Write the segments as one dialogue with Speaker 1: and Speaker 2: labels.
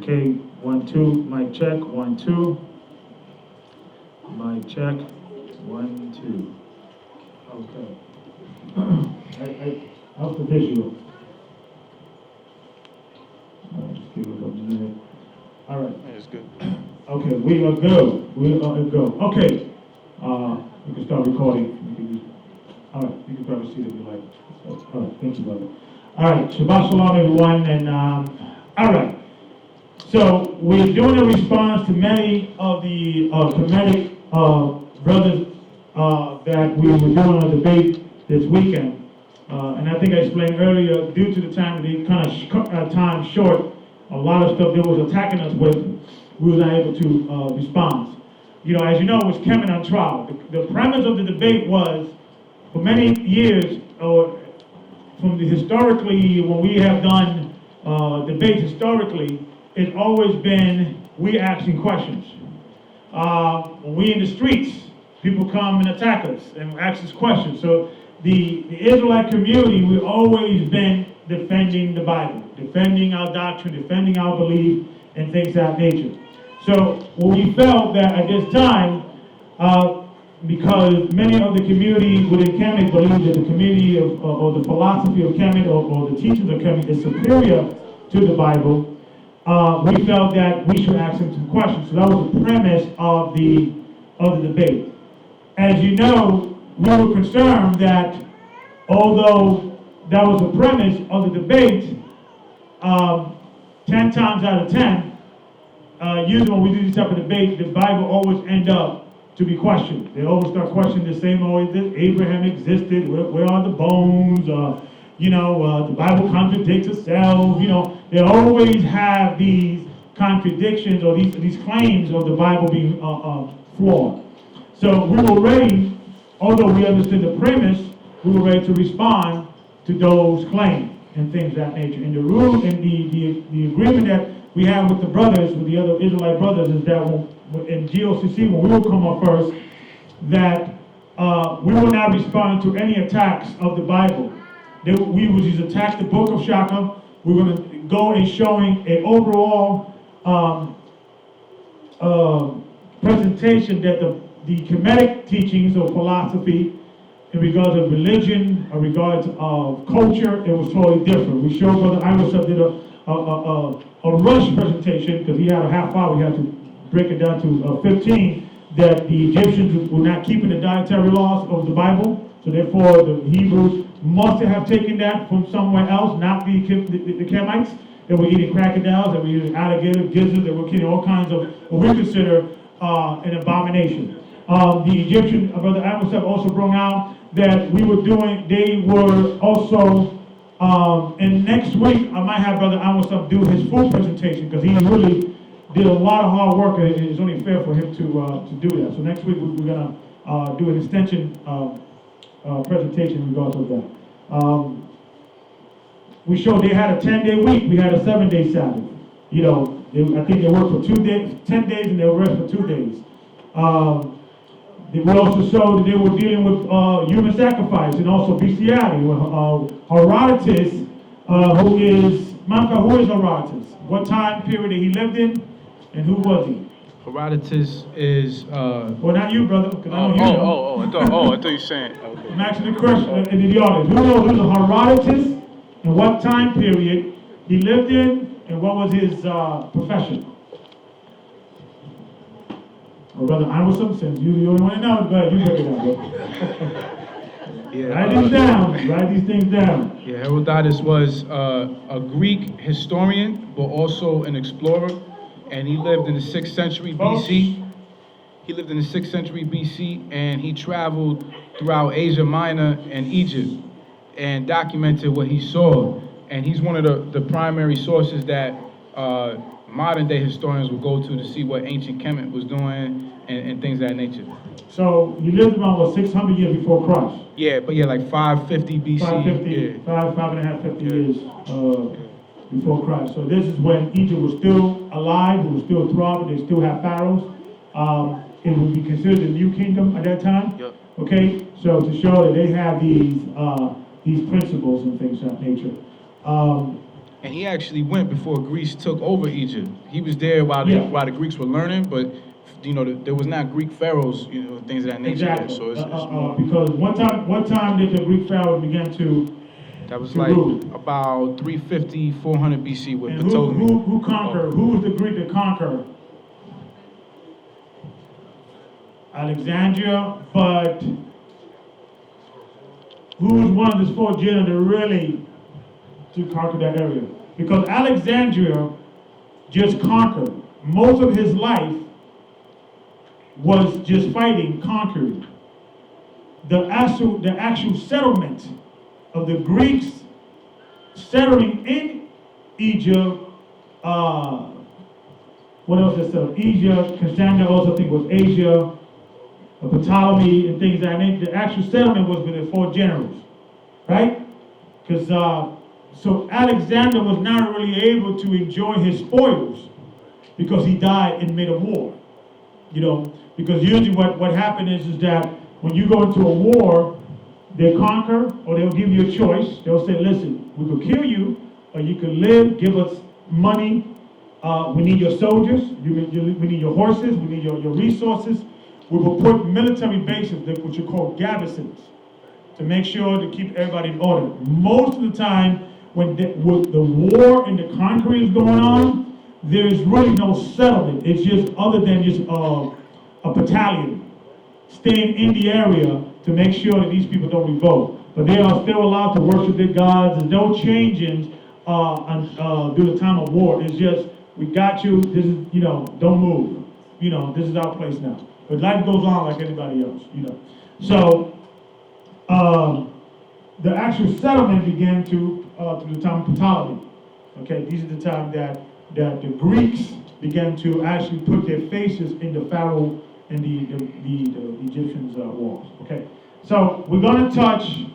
Speaker 1: Okay, 1, 2, mic check, 1, 2. Mic check, 1, 2. Okay. How's the visual? Just give it a couple minutes. All right.
Speaker 2: Yeah, it's good.
Speaker 1: Okay, we are good. We are good. Okay. You can start recording. All right, you can grab a seat if you like. All right, thank you, brother. All right, Shabbat Shalom, everyone. And all right. So we're doing a response to many of the Kemetic brothers that we were doing a debate this weekend. And I think I explained earlier, due to the time they kind of cut our time short, a lot of stuff they was attacking us with, we were not able to respond. You know, as you know, it was Kemet on trial. The premise of the debate was, for many years, or from the historically, when we have done debates historically, it's always been we asking questions. When we in the streets, people come and attack us and ask us questions. So the Israelite community, we've always been defending the Bible, defending our doctrine, defending our belief, and things of that nature. So we felt that at this time, because many of the community within Kemet believe that the community of, or the philosophy of Kemet or the teachings of Kemet is superior to the Bible, we felt that we should ask them some questions. So that was the premise of the debate. As you know, we were concerned that although that was the premise of the debate, 10 times out of 10, usually when we do this type of debate, the Bible always ends up to be questioned. They always start questioning the same way that Abraham existed, where are the bones, the Bible contradicts itself, they always have these contradictions or these claims of the Bible being flawed. So we were ready, although we understood the premise, we were ready to respond to those claims and things of that nature. And the rule and the agreement that we have with the brothers, with the other Israelite brothers, is that in GOCC, when we will come up first, that we will not respond to any attacks of the Bible. We will just attack the book of Shaka. We're going to go and showing an overall presentation that the Kemetic teachings of philosophy, in regards of religion, in regards of culture, it was totally different. We showed Brother Iverson did a rush presentation, because he had a half hour, we had to break it down to 15, that the Egyptians were not keeping the dietary laws of the Bible, so therefore the Hebrews must have taken that from somewhere else, not the Kemites. They were eating crocodiles, they were eating alligators, gizzards, they were eating all kinds of what we consider an abomination. The Egyptian, Brother Amos also brought out that they were also, and next week I might have Brother Amos do his full presentation, because he really did a lot of hard work, and it's only fair for him to do that. So next week we're going to do an extension presentation in regards to that. We showed they had a 10-day week, we had a 7-day Sabbath. I think they worked for 2 days, 10 days, and they rest for 2 days. We also showed that they were dealing with human sacrifice and also bestiality. Herodotus, who is Herodotus? What time period he lived in, and who was he?
Speaker 2: Herodotus is.
Speaker 1: Well, not you, brother.
Speaker 2: I thought you were saying. Okay.
Speaker 1: I'm asking the question in the audience. Who knows who's Herodotus and what time period he lived in, and what was his profession? Or Brother Iverson, since you're the only one to know, but you break it down, bro.
Speaker 2: Yeah,
Speaker 1: write these down. Write these things down.
Speaker 2: Yeah, Herodotus was a Greek historian, but also an explorer, and he lived in the 6th century BC. He lived in the 6th century BC, and he traveled throughout Asia Minor and Egypt, and documented what he saw. And he's one of the primary sources that modern day historians will go to see what ancient Kemet was doing and things of that nature.
Speaker 1: So you lived around 600 years before Christ?
Speaker 2: Yeah, but like 550 BC.
Speaker 1: 550,
Speaker 2: yeah.
Speaker 1: 550 years before Christ. So this is when Egypt was still alive, it was still throbbing, they still had pharaohs. It would be considered a new kingdom at that time.
Speaker 2: Yep.
Speaker 1: Okay, so to show that they have these principles and things of that nature.
Speaker 2: And he actually went before Greece took over Egypt. He was there while the Greeks were learning, but there was not Greek pharaohs, things of that nature there.
Speaker 1: Exactly.
Speaker 2: So it's more.
Speaker 1: Because what time did the Greek pharaohs begin to
Speaker 2: That was
Speaker 1: to
Speaker 2: like
Speaker 1: rule?
Speaker 2: about 350, 400 BC with
Speaker 1: And
Speaker 2: Ptolemy.
Speaker 1: who conquered? Who was the Greek that conquered? Alexandria, but who was one of the four generals that really to conquer that area? Because Alexandria just conquered. Most of his life was just fighting, conquering. The actual settlement of the Greeks settling in Egypt, what else is settled? Egypt, Constantinople, also I think was Asia, Ptolemy and things like that. The actual settlement was with the four generals, right? Because so Alexander was not really able to enjoy his spoils because he died in mid of war. Because usually what happened is that when you go into a war, they conquer or they'll give you a choice. They'll say, listen, we could kill you or you could live, give us money. We need your soldiers, we need your horses, we need your resources. We will put military bases, which are called garrisons, to make sure to keep everybody in order. Most of the time, when the war and the conquering is going on, there's really no settlement. It's just other than just a battalion staying in the area to make sure that these people don't revolt. But they are still allowed to worship their gods. There's no changing during the time of war. It's just, we got you, this is, don't move. This is our place now. But life goes on like anybody else, So, the actual settlement began through the time of Ptolemy. Okay, these are the time that the Greeks began to actually put their faces in the Pharaoh and the Egyptians' walls. Okay, so we're going to touch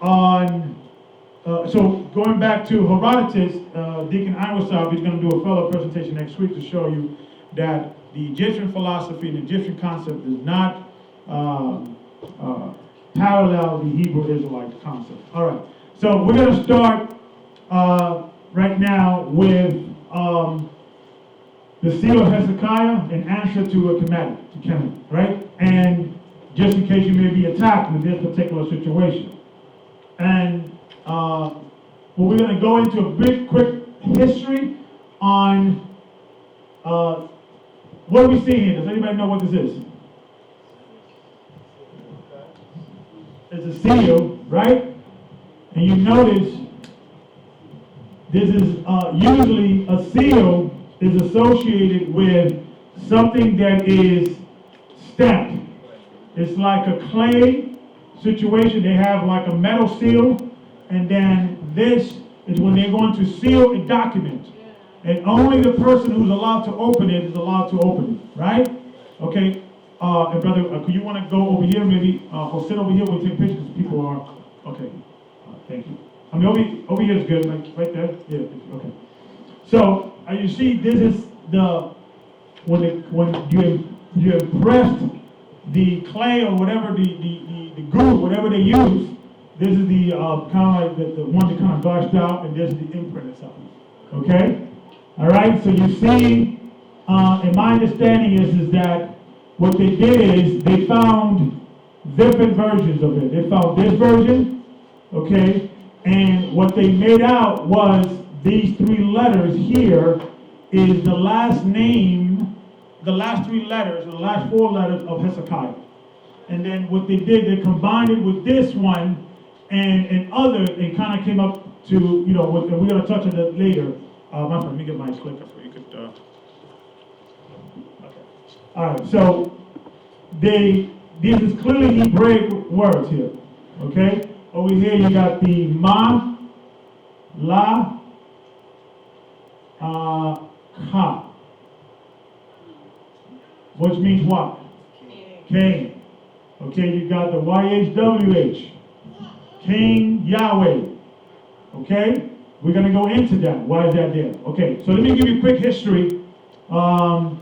Speaker 1: on, so going back to Herodotus, Deacon Iwasaw is going to do a further presentation next week to show you that the Egyptian philosophy and Egyptian concept does not parallel the Hebrew Israelite concept. All right, so we're going to start right now with the Seal of Hezekiah in answer to a Kemet, right? And just in case you may be attacked with this particular situation. And we're going to go into a big, quick history on what we see here. Does anybody know what this is? It's a seal, right? And you notice this is usually a seal is associated with something that is stamped. It's like a clay situation. They have like a metal seal, and then this is when they're going to seal a document. And only the person who's allowed to open it is allowed to open it, right? Okay, and brother, could you want to go over here maybe, or sit over here when we take pictures? People are, okay, thank you. I mean, over here is good, like right there, yeah, okay. So, you see, this is when you impressed the clay or whatever, the glue, whatever they use, this is the kind of like the one that kind of gushed out, and this is the imprint itself, okay? All right, so you see, and my understanding is that what they did is they found different versions of it. They found this version, okay, and what they made out was these three letters here is the last name, the last three letters, the last four letters of Hezekiah. And then what they did, they combined it with this one and other, and kind of came up to, and we're going to touch on that later. My friend, let me get my clicker so you could, okay. All right, so these is clearly Hebraic words here, okay? Over here you got the ma, la, ka, which means what? Cain. Okay, you got the YHWH, Cain Yahweh, okay? We're going to go into that. Why is that there? Okay, so let me give you a quick history on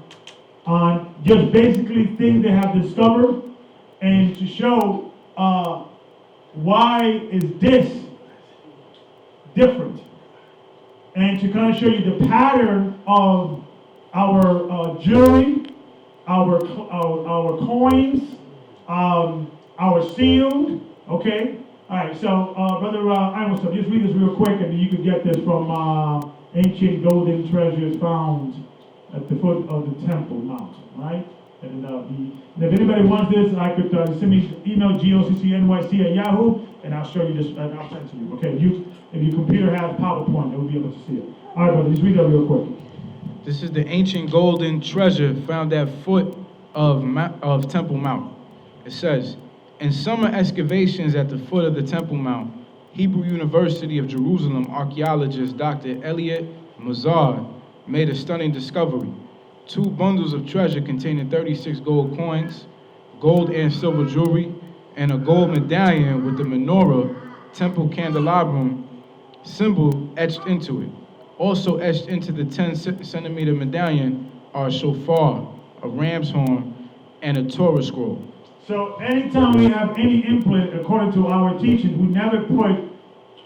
Speaker 1: just basically things they have discovered and to show why is this different. and to kind of show you the pattern of our jewelry, our coins, our sealed, okay? All right, so Brother Iverson, just read this real quick, and you can get this from Ancient Golden Treasures Found at the foot of the Temple Mount, right? And if anybody wants this, I could send me email goccnyc@yahoo, and I'll show you this, and I'll send it to you. Okay, if your computer has PowerPoint, you'll be able to see it. All right, brother, just read that real quick.
Speaker 2: This is the ancient golden treasure found at foot of Temple Mount. It says, in summer excavations at the foot of the Temple Mount, Hebrew University of Jerusalem archaeologist Dr. Elliot Mazar made a stunning discovery. 2 bundles of treasure containing 36 gold coins, gold and silver jewelry, and a gold medallion with the menorah, temple candelabrum symbol etched into it. Also etched into the 10-centimeter medallion are a shofar, a ram's horn, and a Torah scroll.
Speaker 1: So anytime we have any input, according to our teachings, we never put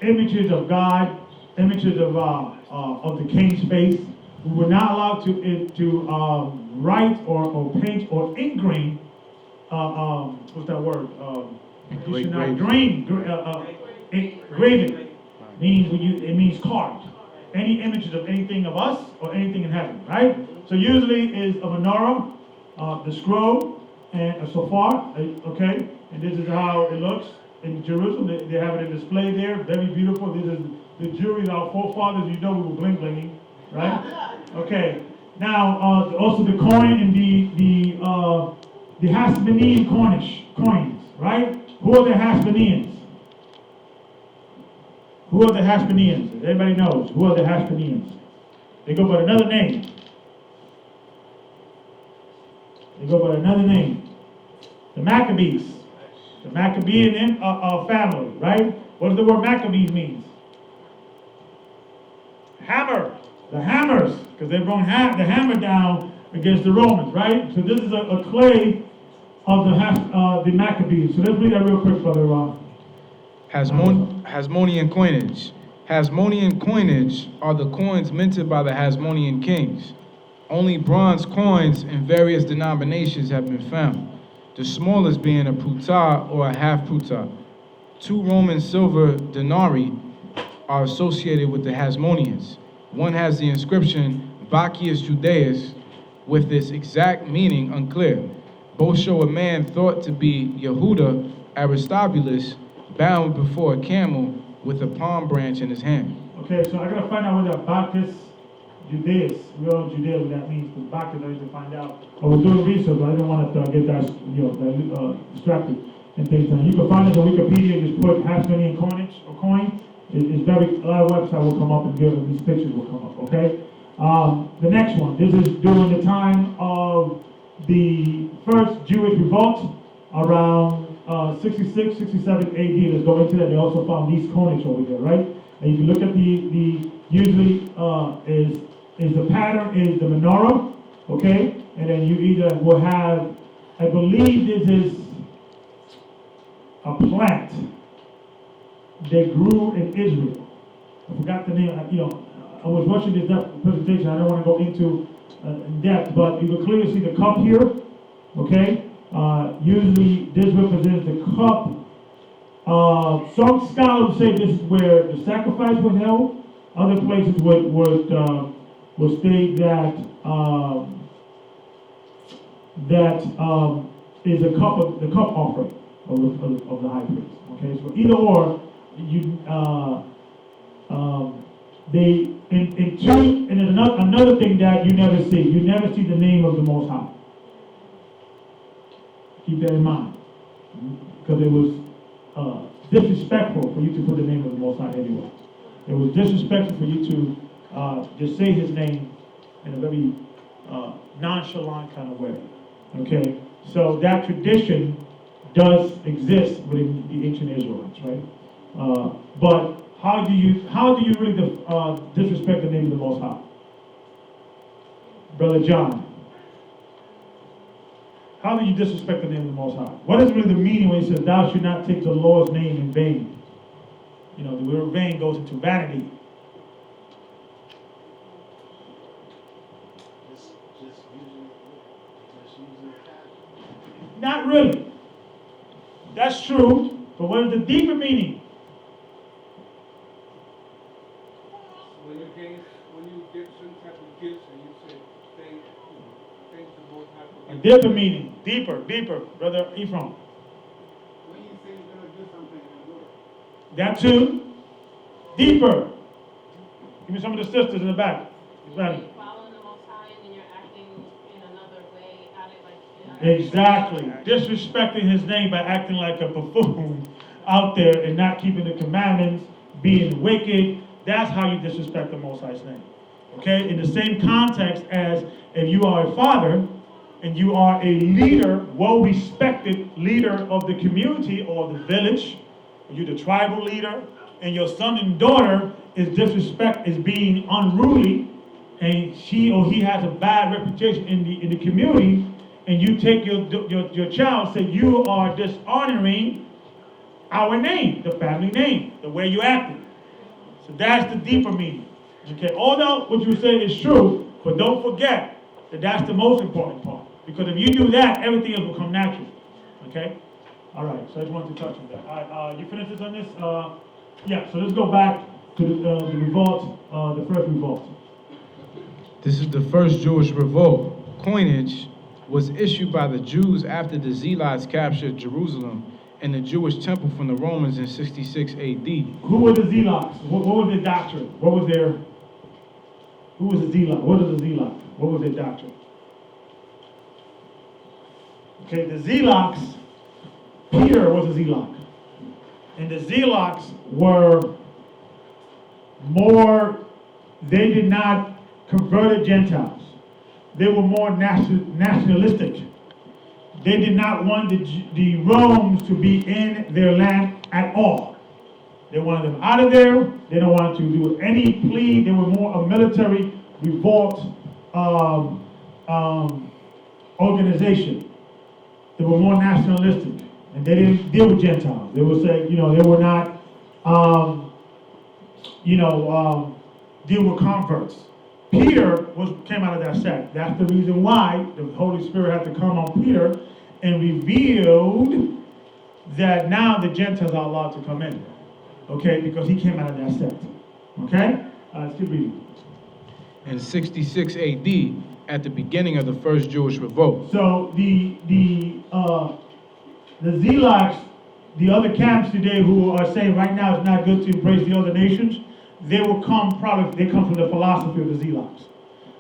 Speaker 1: images of God, images of the king's face. We were not allowed to write or paint or engrave. What's that word? You should not engrave it. It means carved. Any images of anything of us or anything in heaven, right? So usually is a menorah, the scroll, and a shofar, okay? And this is how it looks in Jerusalem. They have it in display there, very beautiful. This is the jewelry of our forefathers. You know we were bling-blinging, right? Okay. Now, also the coin and the Hasmonean coins, right? Who are the Hasmoneans? Who are the Hasmoneans? Everybody knows. Who are the Hasmoneans? They go by another name. They go by another name. The Maccabees. The Maccabean family, right? What does the word Maccabees mean? Hammer. The hammers, because they brought the hammer down against the Romans, right? So this is a clay of the Maccabees. So let's read that real quick, Brother Ron.
Speaker 2: Hasmonean coinage. Hasmonean coinage are the coins minted by the Hasmonean kings. Only bronze coins in various denominations have been found, the smallest being a pruta or a half pruta. 2 Roman silver denarii are associated with the Hasmoneans. One has the inscription Bacchius Judaeus, with its exact meaning unclear. Both show a man thought to be Yehuda Aristobulus bound before a camel with a palm branch in his hand.
Speaker 1: Okay, so I gotta find out what that Bacchus Judaeus, real Judaeus, what that means, because Bacchus I need to find out. I was doing research, but I didn't want to get that distracted and things. You can find it on Wikipedia, just put Hasmonean coinage or coin. It's very, a lot of websites will come up and these pictures will come up, okay? The next one, this is during the time of the first Jewish revolt around 66, 67 AD. Let's go into that. They also found these coinage over here, right? And you can look at the usually is the pattern is the menorah, okay? And then you either will have, I believe this is a plant that grew in Israel. I forgot the name. I was watching this presentation. I don't want to go into in depth, but you can clearly see the cup here. Okay. Usually this represents the cup. Some scholars say this is where the sacrifice was held. Other places would state that is the cup offering of the high priest. Okay. So either or. And then another thing that you never see the name of the Most High. Keep that in mind, because it was disrespectful for you to put the name of the Most High anywhere. It was disrespectful for you to just say His name in a very nonchalant kind of way. Okay, so that tradition does exist within the ancient Israelites, right? But how do you really disrespect the name of the Most High? Brother John, how do you disrespect the name of the Most High? What is really the meaning when he says, thou should not take the Lord's name in vain? The word vain goes into vanity. Not really. That's true, but what is the deeper meaning?
Speaker 3: When you get certain type of gifts and you say, thank the Most High for
Speaker 1: A deeper meaning, deeper, Brother Ephraim.
Speaker 3: when you say you're gonna do something and do it.
Speaker 1: That too, deeper. Give me some of the sisters in the back. Ready?
Speaker 4: Following the Most High and then you're acting in another way, out of like.
Speaker 1: Exactly. Disrespecting his name by acting like a buffoon out there and not keeping the commandments, being wicked. That's how you disrespect the Most High's name. Okay? In the same context as if you are a father and you are a leader, well-respected leader of the community or the village, you're the tribal leader, and your son and daughter is being unruly, and she or he has a bad reputation in the community, and you take your child and say you are dishonoring our name, the family name, the way you acted. So that's the deeper meaning. Okay, although what you say is true, but don't forget that that's the most important part. Because if you do that, everything else will come natural. Okay? All right, so I just wanted to touch on that. All right, you finished this on this? Yeah, so let's go back to the revolt, the first revolt.
Speaker 2: This is the first Jewish revolt. Coinage was issued by the Jews after the Zealots captured Jerusalem and the Jewish temple from the Romans in 66 AD.
Speaker 1: Who were the Zealots? What was their doctrine? Who was the Zealot? What is a Zealot? What was their doctrine? Okay, the Zealots, Peter was a Zealot. And the Zealots were they did not convert Gentiles. They were more nationalistic. They did not want the Romans to be in their land at all. They wanted them out of there. They don't want to do any plea. They were more a military revolt organization. They were more nationalistic, and they didn't deal with Gentiles. They would say, they were not, deal with converts. Peter came out of that sect. That's the reason why the Holy Spirit had to come on Peter and revealed that now the Gentiles are allowed to come in. Okay, because he came out of that sect. Okay? Let's keep reading.
Speaker 2: In 66 AD, at the beginning of the first Jewish revolt.
Speaker 1: So the Zealots, the other camps today who are saying right now it's not good to embrace the other nations, they come from the philosophy of the Zealots.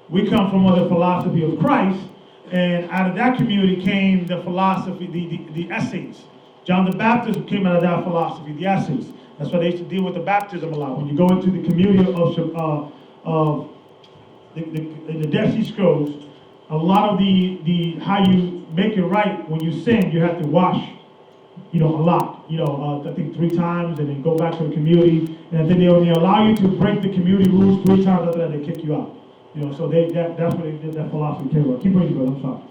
Speaker 1: We come from the philosophy of Christ, and out of that community came the philosophy, the essays. John the Baptist came out of that philosophy, the essays. That's why they used to deal with the baptism a lot. When you go into the community of in the Dead Sea Scrolls, a lot of the how you make it right when you sin, you have to wash, a lot. I think 3 times, and then go back to the community, and then they only allow you to break the community rules 3 times. After that, they kick you out. So that's where they did that philosophy came from. Keep reading, brother. I'm sorry.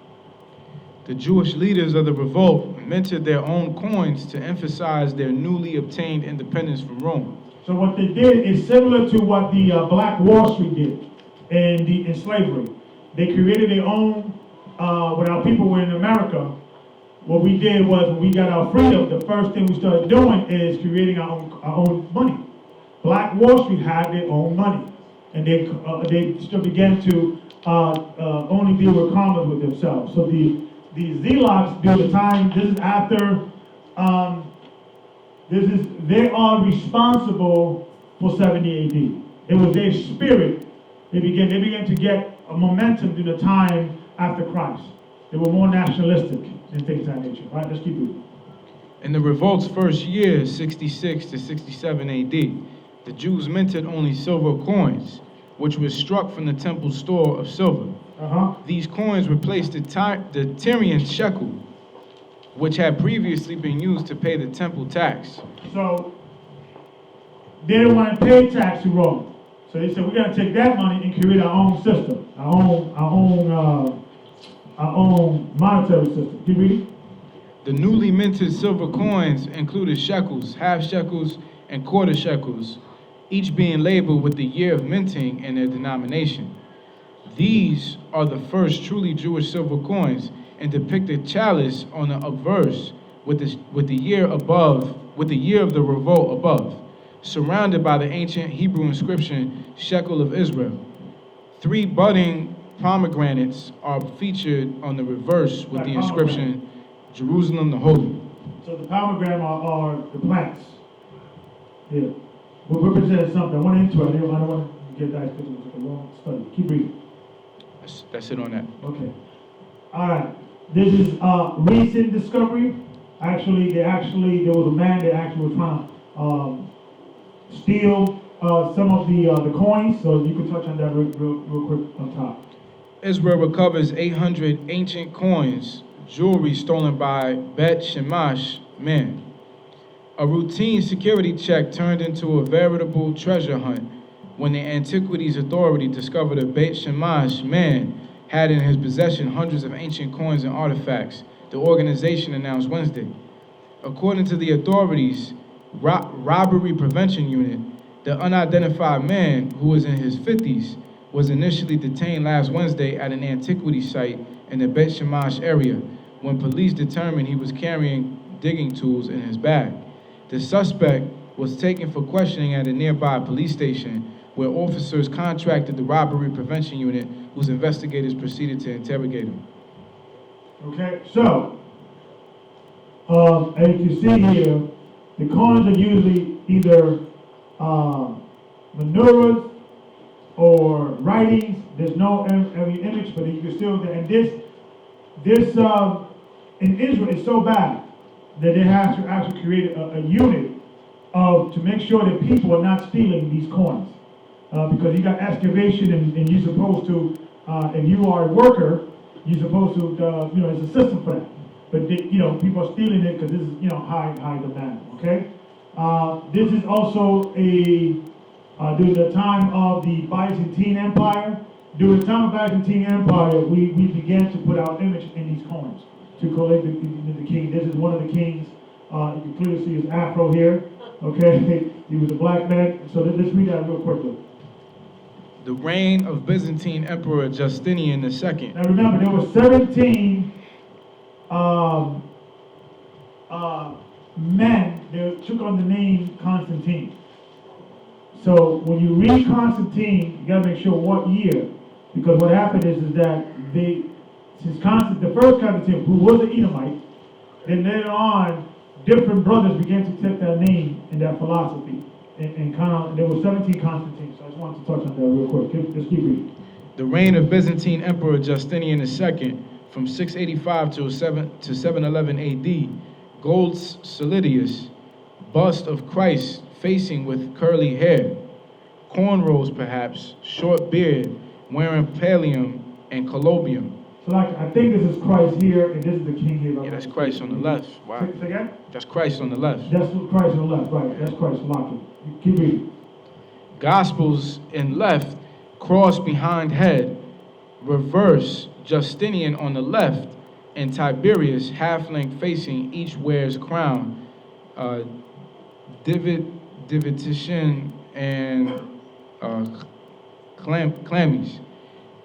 Speaker 2: The Jewish leaders of the revolt minted their own coins to emphasize their newly obtained independence from Rome.
Speaker 1: So what they did is similar to what the Black Wall Street did in slavery. They created their own, when our people were in America, what we did was when we got our freedom, the first thing we started doing is creating our own money. Black Wall Street had their own money. And they began to only deal with commerce with themselves. So the Zealots during the time, this is after, they are responsible for 70 AD. It was their spirit. They began to get a momentum through the time after Christ. They were more nationalistic and things of that nature. All right, let's keep reading.
Speaker 2: In the revolt's first year, 66 to 67 AD, the Jews minted only silver coins, which was struck from the temple's store of silver. These coins replaced the Tyrian shekel, which had previously been used to pay the temple tax.
Speaker 1: So they didn't want to pay tax to Rome. So they said, we're going to take that money and create our own system, our own monetary system. Keep reading.
Speaker 2: The newly minted silver coins included shekels, half shekels, and quarter shekels, each being labeled with the year of minting and their denomination. These are the first truly Jewish silver coins and depict a chalice on a verse with the year of the revolt above, surrounded by the ancient Hebrew inscription Shekel of Israel. 3 budding pomegranates are featured on the reverse with the inscription Jerusalem the Holy.
Speaker 1: So the pomegranate are the plants. Yeah. We're representing something. I want to into it. I don't want to get that because it was a long study. Keep reading.
Speaker 2: That's it on that.
Speaker 1: Okay. All right. This is recent discovery. Actually, there was a man that actually was trying to steal some of the coins. So you can touch on that real quick on top.
Speaker 2: Israel recovers 800 ancient coins, jewelry stolen by Bet Shemash men. A routine security check turned into a veritable treasure hunt when the Antiquities Authority discovered a Bet Shemash man had in his possession hundreds of ancient coins and artifacts, the organization announced Wednesday. According to the authorities' robbery prevention unit, the unidentified man, who was in his 50s, was initially detained last Wednesday at an antiquity site in the Bet Shemash area when police determined he was carrying digging tools in his bag. The suspect was taken for questioning at a nearby police station where officers contracted the robbery prevention unit, whose investigators proceeded to interrogate him.
Speaker 1: Okay, so, as you see here, the coins are usually either menorahs or writings. There's no every image, but you can still, and this in Israel is so bad that they have to actually create a unit to make sure that people are not stealing these coins. Because you got excavation and you're supposed to, if you are a worker, you're supposed to, there's a system for that. But, people are stealing it because this is, high demand, okay? This is also during the time of the Byzantine Empire. During the time of Byzantine Empire, we began to put our image in these coins to collect the king. This is one of the kings. You can clearly see his afro here, okay? He was a black man. So let's read that real quickly.
Speaker 2: The reign of Byzantine Emperor Justinian II.
Speaker 1: Now remember, there were 17 men that took on the name Constantine. So when you read Constantine, you gotta make sure what year, because what happened is that the first Constantine, who was an Edomite, then later on, different brothers began to take that name and that philosophy. And there were 17 Constantines, so I just wanted to touch on that real quick. Let's keep reading.
Speaker 2: The reign of Byzantine Emperor Justinian II from 685 to 711 AD, gold solidius, bust of Christ facing with curly hair, cornrows perhaps, short beard, wearing pallium and collobium.
Speaker 1: So I think this is Christ here, and this is the king here.
Speaker 2: Yeah, that's Christ on the left. Wow.
Speaker 1: Say again?
Speaker 2: That's Christ on the left.
Speaker 1: That's Christ on the left, right. That's Christ locking. Keep reading.
Speaker 2: Gospels in left, cross behind head, reverse, Justinian on the left, and Tiberius half-length facing, each wears crown, divitation and chlamys,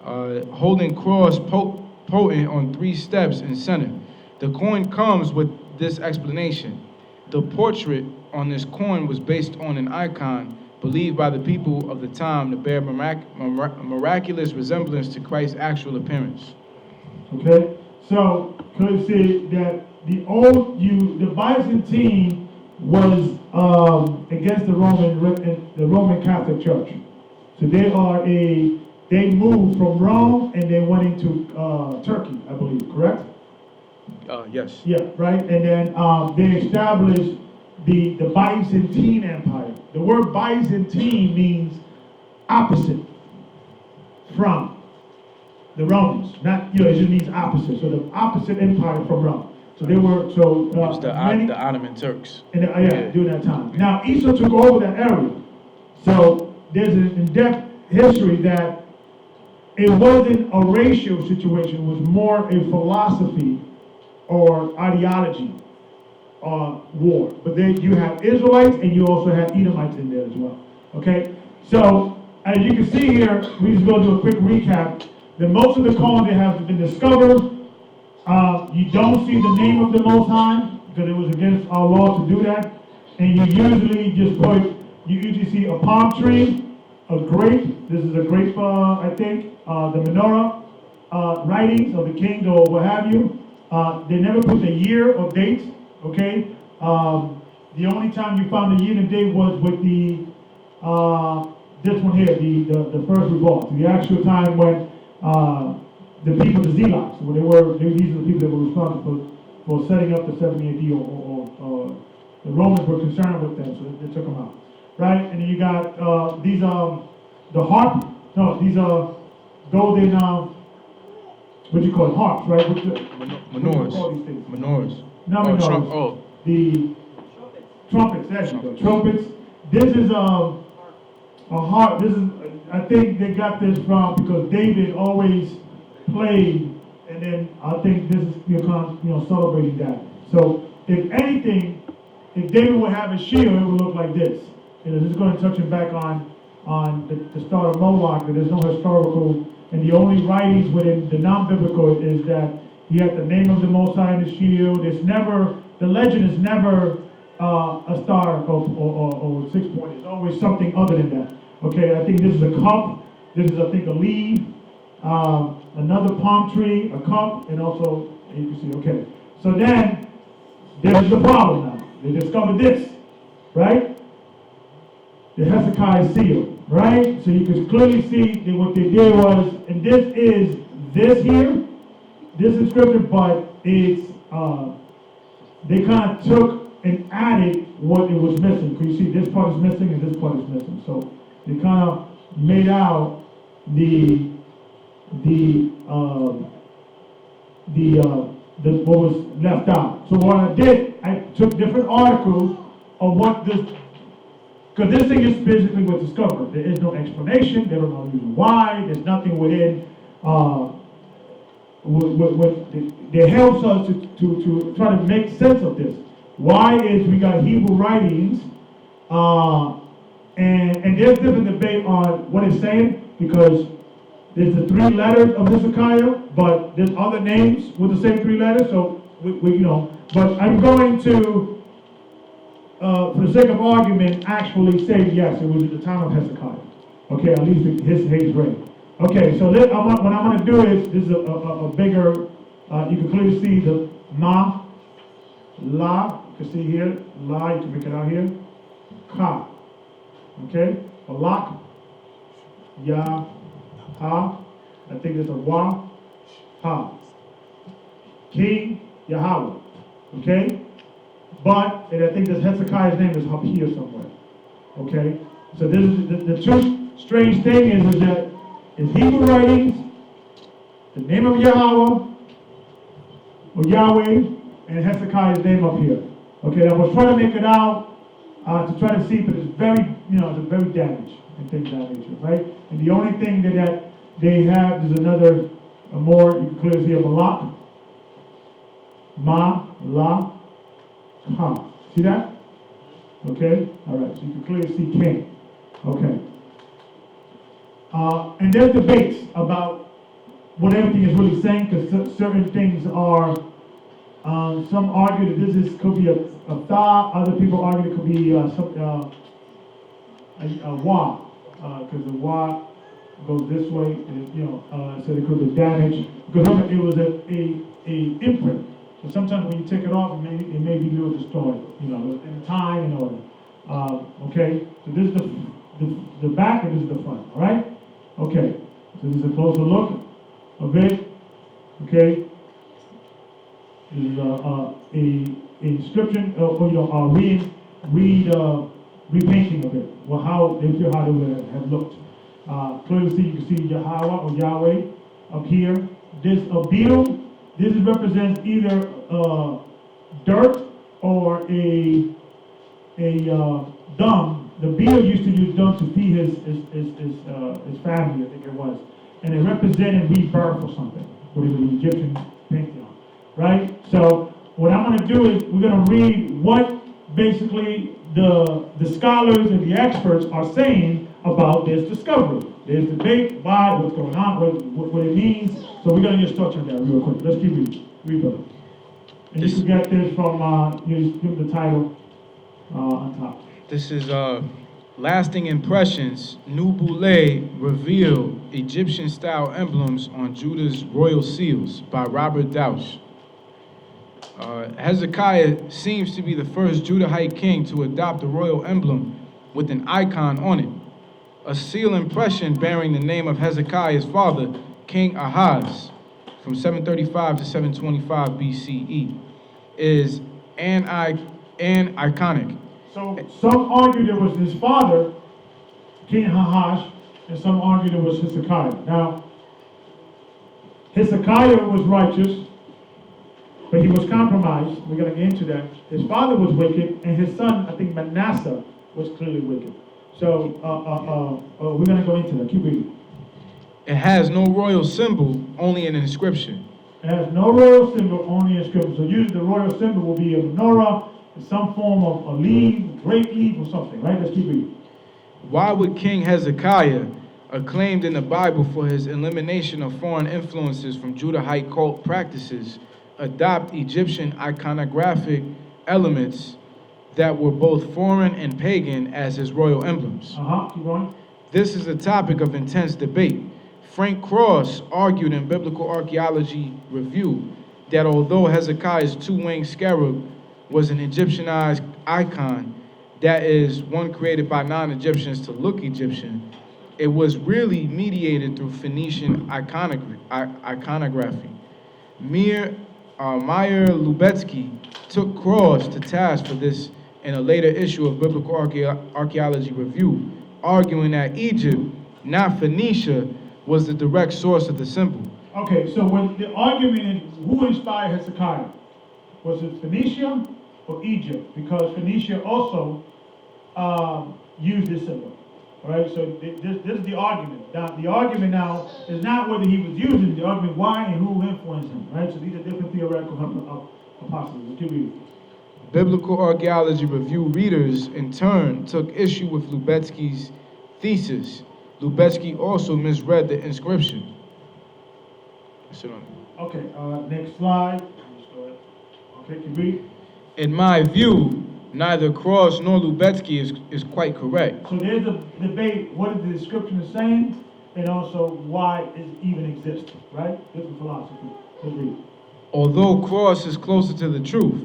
Speaker 2: holding cross potent on 3 steps in center. The coin comes with this explanation. The portrait on this coin was based on an icon believed by the people of the time to bear miraculous resemblance to Christ's actual appearance.
Speaker 1: Okay, so could see that the Byzantine was against the Roman Catholic Church. So they moved from Rome and they went into Turkey, I believe, correct?
Speaker 2: Yes.
Speaker 1: Yeah, right. And then they established the Byzantine Empire. The word Byzantine means opposite from the Romans. Not, it just means opposite. So the opposite empire from Rome. So they were, so
Speaker 2: it was the Ottoman Turks.
Speaker 1: And during that time. Now, Esau took over that area. So there's an in-depth history that it wasn't a racial situation, it was more a philosophy or ideology war. But then you have Israelites and you also have Edomites in there as well. Okay? So, as you can see here, we just go do a quick recap. that most of the coins that have been discovered, you don't see the name of the Most High, because it was against our law to do that. And you usually you usually see a palm tree, a grape. This is a grape, I think, the menorah, writings of the kings or what have you. They never put the year or date, okay? The only time you found the year and date was with the, this one here, the first revolt. The actual time when the people, the zealots, when these are the people that were responsible for setting up the 70 AD, or the Romans were concerned with them, so they took them out, right? And then you got these the harp. No, these are golden. What do you call it? Harps, right? What do you call these things?
Speaker 2: Menorahs.
Speaker 1: No, menorahs. The trumpets. There you go. Trumpets. This is a harp. This is. I think they got this from because David always played, and then I think this is celebrating that. So if anything, if David would have a shield, it would look like this. This is going to touch him back on the start of Moloch. That there's no historical, and the only writings within the non-biblical is that he had the name of the Most High in the shield. It's never, the legend is never a star or 6 point. It's always something other than that. Okay, I think this is a cup. This is, I think, a leaf. Another palm tree, a cup, and also, you can see, okay. So then, there's the problem now. They discovered this, right? The Hezekiah seal, right? So you can clearly see that what they did was, and this is this here, this inscription, but it's, they kind of took and added what it was missing. Because you see this part is missing and this part is missing. So they kind of made out what was left out. So what I did, I took different articles of what this, because this thing is physically was discovered. There is no explanation. They don't know the reason why. There's nothing within that helps us to try to make sense of this. Why is we got Hebrew writings, and there's different debate on what it's saying, because there's the 3 letters of Hezekiah, but there's other names with the same 3 letters, so we but I'm going to, for the sake of argument, actually say yes, it was at the time of Hezekiah. Okay, at least his reign. Okay, so what I'm going to do is, this is a bigger, you can clearly see the Ma, La, you can see here, La, you can make it out here, Ka, okay, Balak, Ya, Ha, I think there's a Wa, Ha, King, Yahweh, okay? But, and I think this Hezekiah's name is up here somewhere, okay? So this is, the two strange thing is that in Hebrew writings, the name of Yahweh, or Yahweh, and Hezekiah's name up here. Okay, I was trying to make it out, to try to see, but it's very, it's very damaged, and things of that nature, right? And the only thing that they have is another, more, you can clearly see a Malak, Ma, La, Ka. See that? Okay, all right, so you can clearly see king. Okay. And there's debates about what everything is really saying, because certain things are, some argue that this could be a tha, other people argue it could be a wa, because the wa goes this way, and, so there could be damage, because remember, it was a imprint. So sometimes when you take it off, it may be a little distorted, in time and order. Okay, so this is the back and this is the front, all right? Okay, so this is a closer look of it, okay? This is a inscription, repainting of it, well, how they feel how they would have looked. Clearly see, you can see Yahweh or Yahweh up here. This beetle, this represents either dirt or a dung. The beetle used to use dung to feed his family, I think it was, and it represented rebirth or something. What is the Egyptian pantheon, right? So what I'm going to do is we're going to read what basically the scholars and the experts are saying about this discovery. There's debate why, what's going on, what it means. So we're gonna just touch on that real quick. Let's keep reading. Read, brother. And you can get this from, you give the title on top.
Speaker 2: This is Lasting Impressions, Nubule Reveal Egyptian-style emblems on Judah's royal seals by Robert Dausch. Hezekiah seems to be the first Judahite king to adopt a royal emblem with an icon on it. A seal impression bearing the name of Hezekiah's father, King Ahaz, from 735 to 725 BCE, is iconic.
Speaker 1: So some argue it was his father, King Ahaz, and some argue it was Hezekiah. Now, Hezekiah was righteous, but he was compromised. We're going to get into that. His father was wicked, and his son, I think Manasseh, was clearly wicked. So we're going to go into that. Keep reading.
Speaker 2: It has no royal symbol, only an inscription.
Speaker 1: It has no royal symbol, only inscription. So usually the royal symbol will be a menorah, some form of a leaf, grape leaf, or something, right? Let's keep reading.
Speaker 2: Why would King Hezekiah, acclaimed in the Bible for his elimination of foreign influences from Judahite cult practices, adopt Egyptian iconographic elements that were both foreign and pagan as his royal emblems?
Speaker 1: Keep going.
Speaker 2: This is a topic of intense debate. Frank Cross argued in Biblical Archaeology Review that although Hezekiah's two-winged scarab was an Egyptianized icon, that is, one created by non-Egyptians to look Egyptian, it was really mediated through Phoenician iconography. Meyer Lubetsky took Cross to task for this in a later issue of Biblical Archaeology Review, arguing that Egypt, not Phoenicia, was the direct source of the symbol.
Speaker 1: Okay, so when the argument is who inspired Hezekiah? Was it Phoenicia or Egypt? Because Phoenicia also used this symbol. All right, so this is the argument. Now, the argument now is not whether he was using it, the argument why and who influenced him. Right, so these are different theoretical hypotheses. Let's keep reading.
Speaker 2: Biblical Archaeology Review readers, in turn, took issue with Lubetsky's thesis. Lubetsky also misread the inscription.
Speaker 1: Okay, next slide. Okay, keep reading.
Speaker 2: In my view, neither Cross nor Lubetsky is quite correct.
Speaker 1: So there's a debate, what is the inscription is saying, and also why it even exists, right? Different philosophy. Let's read.
Speaker 2: Although Cross is closer to the truth,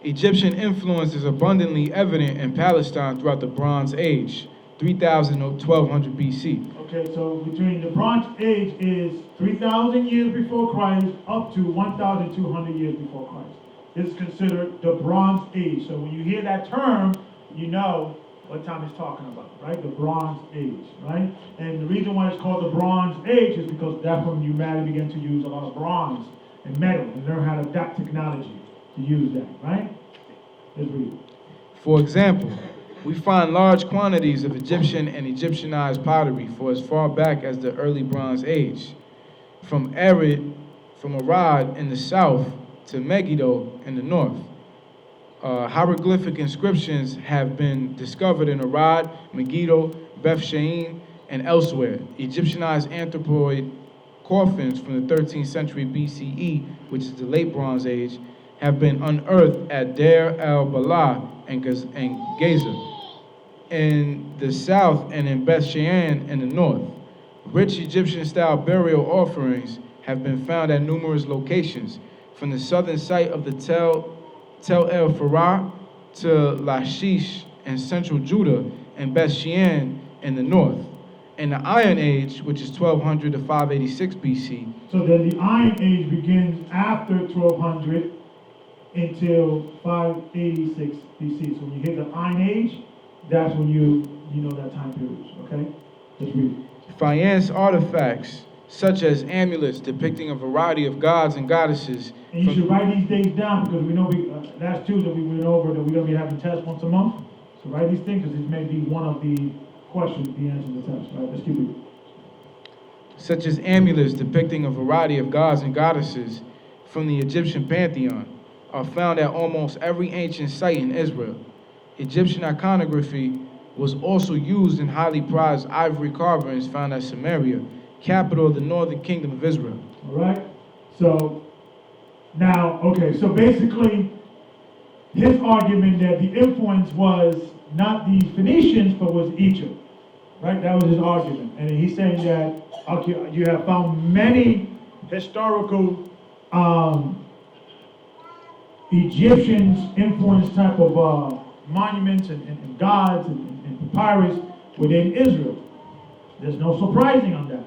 Speaker 2: Egyptian influence is abundantly evident in Palestine throughout the Bronze Age, 3000 or 1200 BC.
Speaker 1: Okay, so between the Bronze Age is 3,000 years before Christ up to 1,200 years before Christ. This is considered the Bronze Age. So when you hear that term, you know what time it's talking about, right? The Bronze Age, right? And the reason why it's called the Bronze Age is because that's when humanity began to use a lot of bronze and metal and learn how to adapt technology to use that, right? Let's read.
Speaker 2: For example, we find large quantities of Egyptian and Egyptianized pottery for as far back as the early Bronze Age, from Arad in the south to Megiddo in the north. Hieroglyphic inscriptions have been discovered in Arad, Megiddo, Beth Shean, and elsewhere. Egyptianized anthropoid coffins from the 13th century BCE, which is the late Bronze Age, have been unearthed at Deir el-Balah and Gaza in the south and in Beth Shean in the north. Rich Egyptian-style burial offerings have been found at numerous locations, from the southern site of the Tel el-Farah to Lachish in central Judah and Beth Shean in the north. In the Iron Age, which is 1200 to 586 BC.
Speaker 1: So then the Iron Age begins after 1200 until 586 BC. So when you hit the Iron Age, that's when you know that time period, okay? Let's read.
Speaker 2: Faience artifacts, such as amulets depicting a variety of gods and goddesses.
Speaker 1: And you should write these dates down because we know last Tuesday we went over that we're going to be having tests once a month. So write these things because this may be one of the questions, the answer to the test. All right, let's keep reading.
Speaker 2: Such as amulets depicting a variety of gods and goddesses from the Egyptian pantheon are found at almost every ancient site in Israel. Egyptian iconography was also used in highly prized ivory carvings found at Samaria, capital of the northern kingdom of Israel.
Speaker 1: All right? So, now, okay, so basically, his argument that the influence was not the Phoenicians, but was Egypt. Right? That was his argument. And he's saying that okay, you have found many historical Egyptians influenced type of monuments and gods and papyrus within Israel. There's no surprising on that.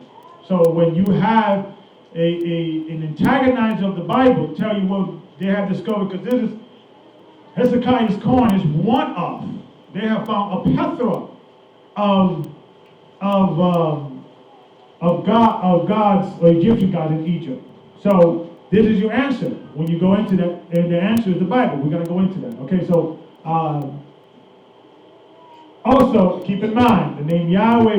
Speaker 1: So when you have an antagonizer of the Bible tell you what they have discovered, because this is Hezekiah's coin is one of. They have found a plethora of gods or Egyptian gods in Egypt. So this is your answer when you go into that, and the answer is the Bible. We're gonna go into that. Okay, so also keep in mind the name Yahweh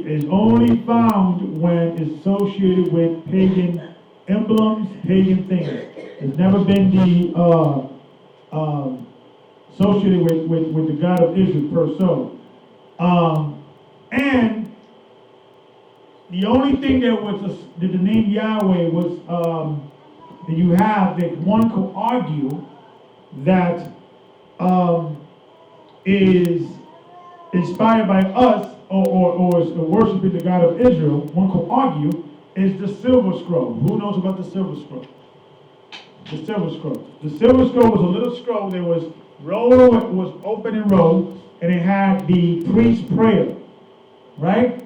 Speaker 1: is only found when it's associated with pagan emblems, pagan things. It's never been associated with the God of Israel per se. And the only thing that was that the name Yahweh was that you have that one could argue that is inspired by us or is worshiping the God of Israel, one could argue, is the silver scroll. Who knows about the silver scroll? The silver scroll. The silver scroll was a little scroll that was rolled, it was open and rolled, and it had the priest's prayer, right?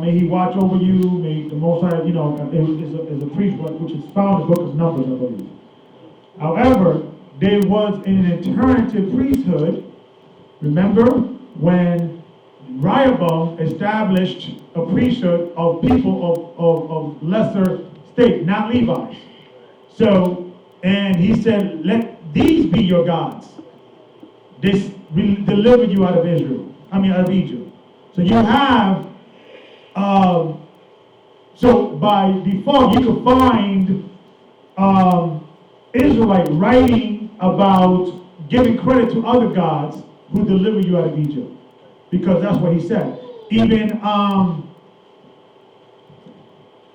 Speaker 1: May he watch over you, may the Most High, you know, is a priest, which is found in the book of Numbers, I believe. However, there was an alternative priesthood. Remember when Rehoboam established a priesthood of people of lesser state, not Levites. So, and he said, let these be your gods. This delivered you out of out of Egypt. So you have, so by default, you could find Israelite writing about giving credit to other gods who delivered you out of Egypt. Because that's what he said. Even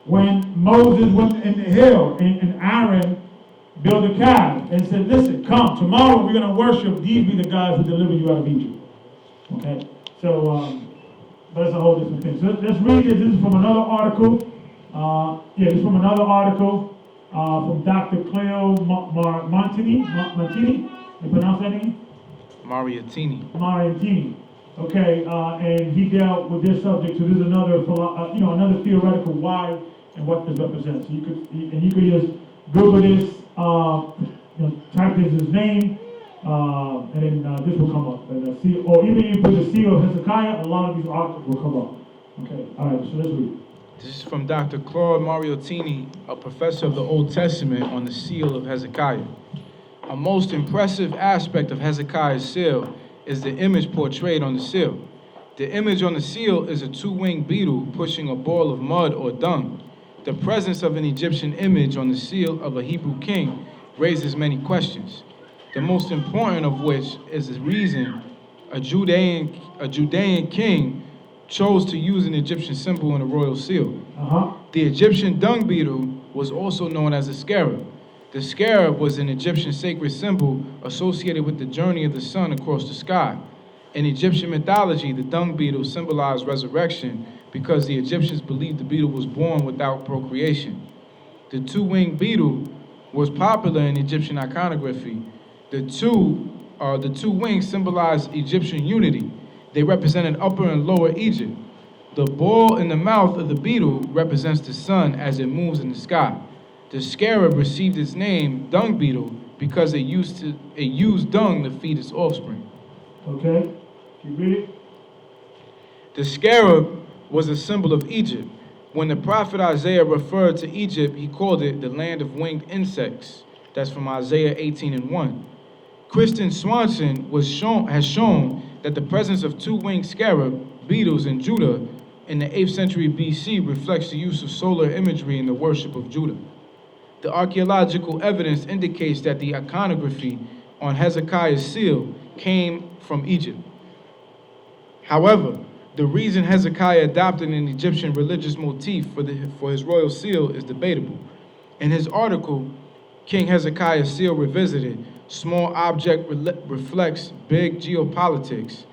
Speaker 1: when Moses went in the hill and Aaron built a calf and said, listen, come, tomorrow we're going to worship, these be the gods who delivered you out of Egypt. Okay? So, but it's a whole different thing. So let's read this. This is from another article. This is from another article from Dr. Cleo Montini. You pronounce that name? Mariatini. Okay, and he dealt with this subject. So this is another, another theoretical why and what this represents. So you could just Google this, type in his name, and then this will come up. And or even if you put the Seal of Hezekiah, a lot of these articles will come up. Okay, all right. So let's read.
Speaker 2: This is from Dr. Claude Mariottini, a professor of the Old Testament, on the Seal of Hezekiah. A most impressive aspect of Hezekiah's seal is the image portrayed on the seal. The image on the seal is a two-winged beetle pushing a ball of mud or dung. The presence of an Egyptian image on the seal of a Hebrew king raises many questions, the most important of which is the reason a Judean king chose to use an Egyptian symbol in a royal seal. The Egyptian dung beetle was also known as a scarab. The scarab was an Egyptian sacred symbol associated with the journey of the sun across the sky. In Egyptian mythology, the dung beetle symbolized resurrection because the Egyptians believed the beetle was born without procreation. The two-winged beetle was popular in Egyptian iconography. The two wings symbolized Egyptian unity. They represented Upper and Lower Egypt. The ball in the mouth of the beetle represents the sun as it moves in the sky. The scarab received its name, dung beetle, because it used dung to feed its offspring.
Speaker 1: Okay, you read it?
Speaker 2: The scarab was a symbol of Egypt. When the prophet Isaiah referred to Egypt, he called it the land of winged insects. That's from Isaiah 18:1. Kristen Swanson has shown that the presence of two-winged scarab beetles in Judah in the 8th century BC reflects the use of solar imagery in the worship of Judah. The archaeological evidence indicates that the iconography on Hezekiah's seal came from Egypt. However, the reason Hezekiah adopted an Egyptian religious motif for his royal seal is debatable. In his article, King Hezekiah's Seal Revisited, Small Object Reflects Big Geopolitics,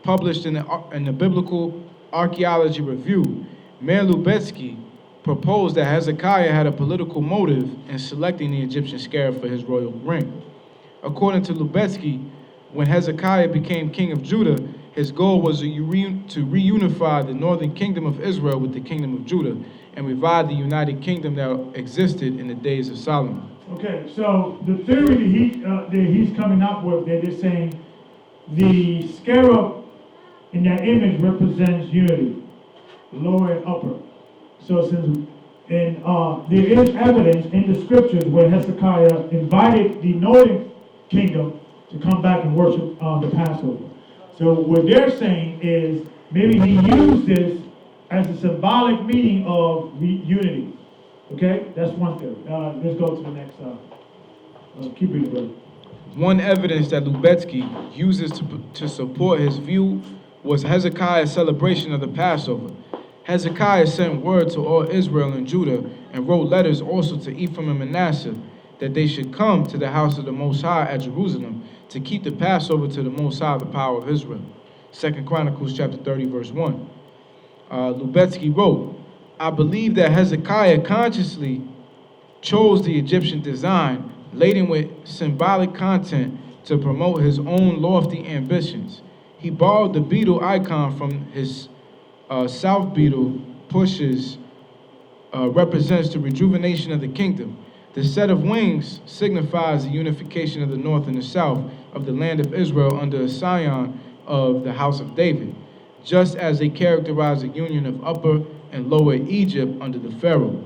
Speaker 2: published in the Biblical Archaeology Review, Mayor Lubetsky proposed that Hezekiah had a political motive in selecting the Egyptian scarab for his royal ring. According to Lubetsky, when Hezekiah became king of Judah, his goal was to reunify the northern kingdom of Israel with the kingdom of Judah and revive the united kingdom that existed in the days of Solomon.
Speaker 1: Okay, so the theory that he's coming up with, they're just saying the scarab in that image represents unity, lower and upper. So there is evidence in the scriptures where Hezekiah invited the northern kingdom to come back and worship the Passover. So what they're saying is maybe he used this as a symbolic meaning of unity. Okay, that's one theory. Let's go to the next. Keep reading, brother.
Speaker 2: One evidence that Lubetsky uses to support his view was Hezekiah's celebration of the Passover. Hezekiah sent word to all Israel and Judah and wrote letters also to Ephraim and Manasseh that they should come to the house of the Most High at Jerusalem to keep the Passover to the Most High, the power of Israel. 2 Chronicles chapter 30, verse 1. Lubetsky wrote, I believe that Hezekiah consciously chose the Egyptian design laden with symbolic content to promote his own lofty ambitions. He borrowed the beetle icon from his south beetle pushes represents the rejuvenation of the kingdom. The set of wings signifies the unification of the north and the south of the land of Israel under a scion of the house of David, just as they characterize the union of upper and lower Egypt under the Pharaoh.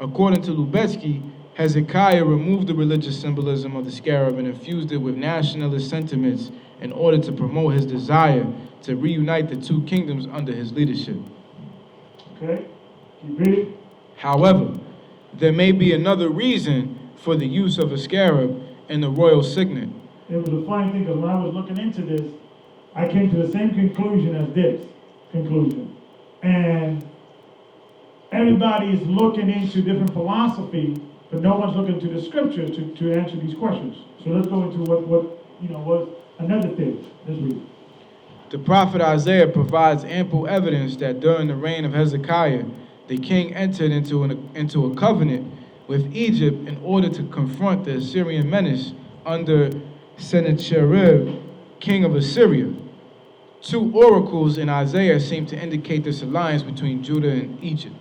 Speaker 2: According to Lubetsky, Hezekiah removed the religious symbolism of the scarab and infused it with nationalist sentiments in order to promote his desire to reunite the two kingdoms under his leadership.
Speaker 1: Okay, keep reading.
Speaker 2: However, there may be another reason for the use of a scarab in the royal signet.
Speaker 1: It was a funny thing because when I was looking into this, I came to the same conclusion as this conclusion. And everybody's looking into different philosophy, but no one's looking to the scriptures to answer these questions. So let's go into what was another thing. Let's read.
Speaker 2: The prophet Isaiah provides ample evidence that during the reign of Hezekiah, the king entered into a covenant with Egypt in order to confront the Assyrian menace under Sennacherib, king of Assyria. Two oracles in Isaiah seem to indicate this alliance between Judah and Egypt.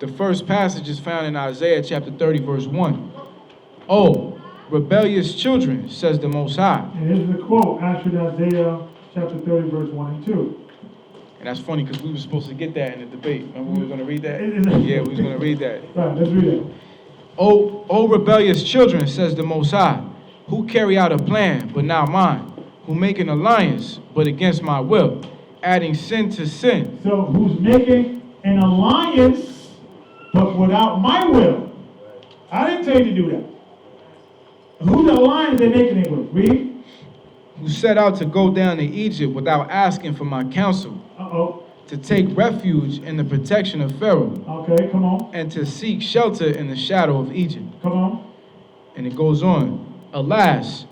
Speaker 2: The first passage is found in Isaiah chapter 30, verse 1. Oh, rebellious children, says the Most High.
Speaker 1: And here's the quote, actually Isaiah chapter 30, verse 1 and 2.
Speaker 2: And that's funny because we were supposed to get that in the debate. Remember we were going to read that?
Speaker 1: Is it?
Speaker 2: Yeah, we was going to read that.
Speaker 1: Right, let's read it.
Speaker 2: O rebellious children, says the Most High, who carry out a plan, but not mine, who make an alliance, but against my will, adding sin to sin.
Speaker 1: So who's making an alliance, but without my will? I didn't tell you to do that. Whose alliance they making it with? Read.
Speaker 2: Who set out to go down to Egypt without asking for my counsel, to take refuge in the protection of Pharaoh,
Speaker 1: Okay, come on.
Speaker 2: and to seek shelter in the shadow of Egypt.
Speaker 1: Come on.
Speaker 2: And it goes on. Alas,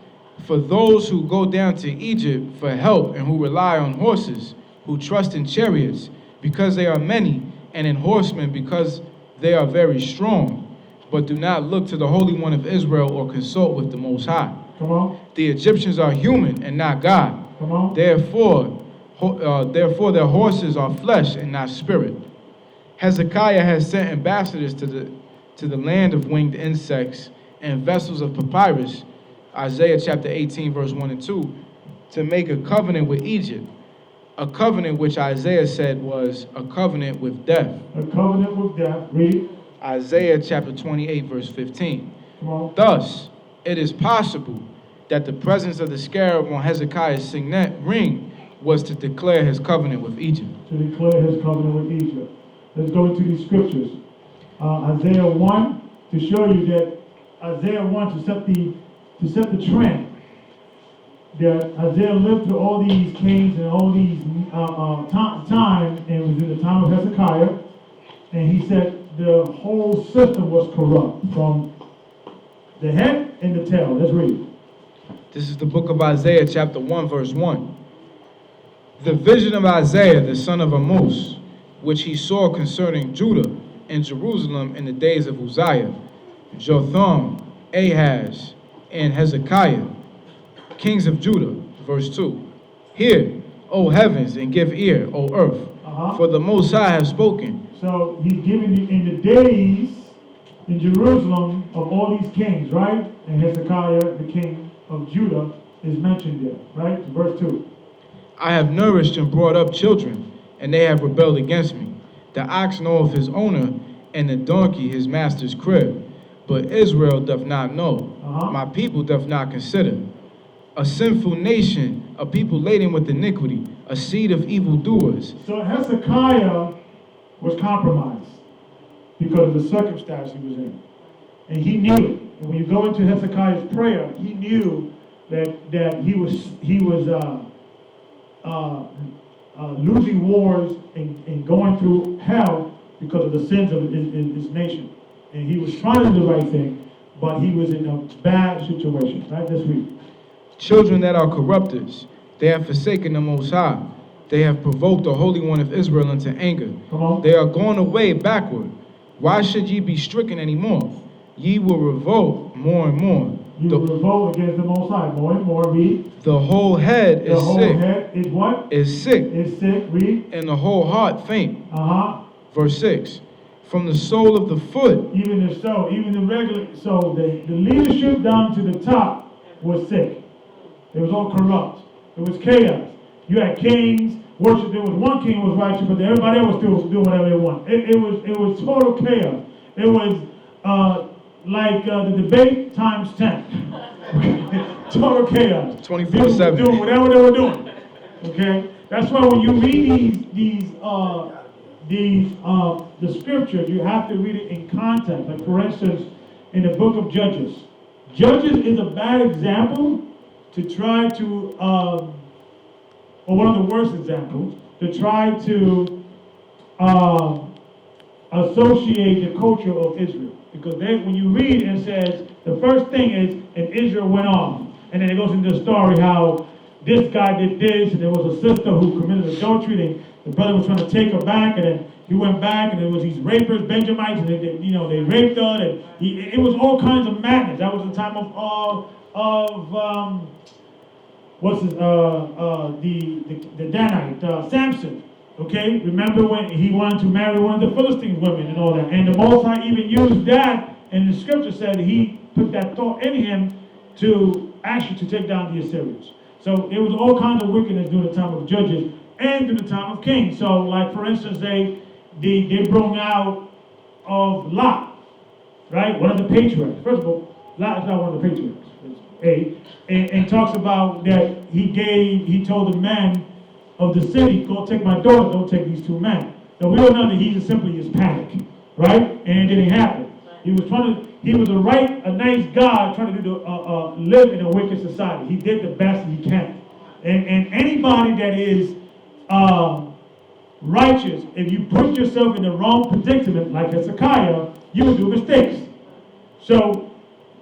Speaker 2: for those who go down to Egypt for help and who rely on horses, who trust in chariots because they are many, and in horsemen because they are very strong, but do not look to the Holy One of Israel or consult with the Most High.
Speaker 1: Come on.
Speaker 2: The Egyptians are human and not God.
Speaker 1: Come on.
Speaker 2: Therefore their horses are flesh and not spirit. Hezekiah has sent ambassadors to the land of winged insects and vessels of papyrus, Isaiah chapter 18, verse 1 and 2, to make a covenant with Egypt, a covenant which Isaiah said was a covenant with death.
Speaker 1: A covenant with death. Read.
Speaker 2: Isaiah chapter 28, verse 15.
Speaker 1: Come on.
Speaker 2: Thus, it is possible that the presence of the scarab on Hezekiah's signet ring was to declare his covenant with Egypt.
Speaker 1: To declare his covenant with Egypt. Let's go into these scriptures. Isaiah 1, to show you that Isaiah 1 to set the trend. that Isaiah lived through all these kings and all these time, and it was in the time of Hezekiah, and he said the whole system was corrupt from the head and the tail. Let's read.
Speaker 2: This is the book of Isaiah, chapter 1, verse 1. The vision of Isaiah, the son of Amos, which he saw concerning Judah and Jerusalem in the days of Uzziah, Jotham, Ahaz, and Hezekiah, kings of Judah. Verse 2. Hear, O heavens, and give ear, O earth, for the Most High have spoken.
Speaker 1: So he's giving you in the days in Jerusalem of all these kings, right? And Hezekiah, the king of Judah, is mentioned there, right? Verse 2.
Speaker 2: I have nourished and brought up children, and they have rebelled against me. The ox knoweth his owner, and the donkey his master's crib. But Israel doth not know, my people doth not consider. A sinful nation, a people laden with iniquity, a seed of evildoers.
Speaker 1: So Hezekiah was compromised because of the circumstance he was in. And he knew it. And when you go into Hezekiah's prayer, he knew that he was losing wars and going through hell because of the sins of his nation. And he was trying to do the right thing, but he was in a bad situation. Right? Let's read.
Speaker 2: Children that are corrupters, they have forsaken the Most High. They have provoked the Holy One of Israel into anger.
Speaker 1: Come on.
Speaker 2: They are gone away backward. Why should ye be stricken any more? Ye will revolt more and more.
Speaker 1: You will revolt against the Most High more and more. Read.
Speaker 2: The whole head is sick.
Speaker 1: The whole head is what?
Speaker 2: Is sick.
Speaker 1: Is sick. Read.
Speaker 2: And the whole heart faint. Verse 6. From the sole of the foot.
Speaker 1: Even the soul, even the regular, so the leadership down to the top was sick. It was all corrupt. It was chaos. You had kings, worship. There was one king who was righteous, but everybody else was still doing whatever they want. It was total chaos. It was like the debate times 10. Total chaos.
Speaker 2: 24/7.
Speaker 1: Doing whatever they were doing. Okay? That's why when you read the scriptures, you have to read it in context. Like for instance, in the book of Judges. Judges is a bad example to try to, or one of the worst examples, to try to associate the culture of Israel. Because when you read, it says, the first thing is, and Israel went off. And then it goes into the story how this guy did this, and there was a sister who committed adultery, and the brother was trying to take her back, and then he went back, and there was these rapers, Benjamites, and they raped her, and it was all kinds of madness. That was the time the Danite, Samson. Okay, remember when he wanted to marry one of the Philistine women and all that, and the Most High even used that, and the scripture said he put that thought in him to actually to take down the Assyrians. So it was all kinds of wickedness during the time of Judges and during the time of Kings. So, like for instance, they brought out of Lot, right? One of the patriarchs. First of all, Lot is not one of the patriarchs. And talks about that he told the men of the city, go take my daughter, don't take these two men. Now we don't know that he just simply just panicked, right? And it didn't happen. He was a nice guy trying to live in a wicked society. He did the best he can. And anybody that is righteous, if you put yourself in the wrong predicament, like Hezekiah, you will do mistakes. So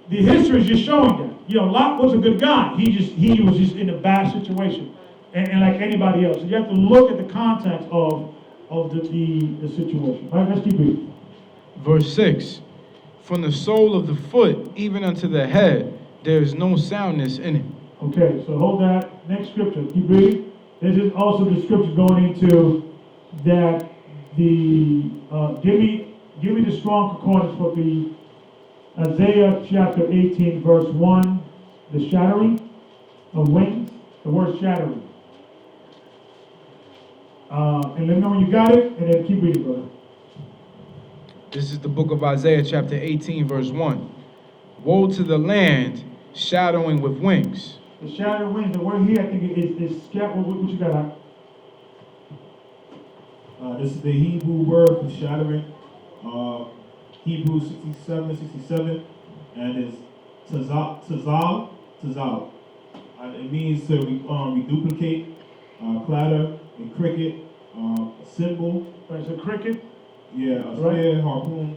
Speaker 1: the history is just showing that. Lot was a good guy. He was just in a bad situation. And like anybody else. So you have to look at the context of the situation. All right, let's keep reading.
Speaker 2: Verse 6. From the sole of the foot even unto the head, there is no soundness in it.
Speaker 1: Okay, so hold that. Next scripture. Keep reading. This is also the scripture going into that give me the strong concordance for the Isaiah chapter 18 verse 1, the shattering of wings, the word shattering. And let me know when you got it, and then keep reading, brother.
Speaker 2: This is the book of Isaiah chapter 18 verse 1. Woe to the land shadowing with wings.
Speaker 1: The shattering wings, the word here I think is what you got?
Speaker 5: This is the Hebrew word for shattering. Hebrew 67, and is tazal. It means to reduplicate, clatter, and cricket, symbol,
Speaker 1: Right, so cricket,
Speaker 5: yeah, a
Speaker 1: Right.
Speaker 5: spear, harpoon.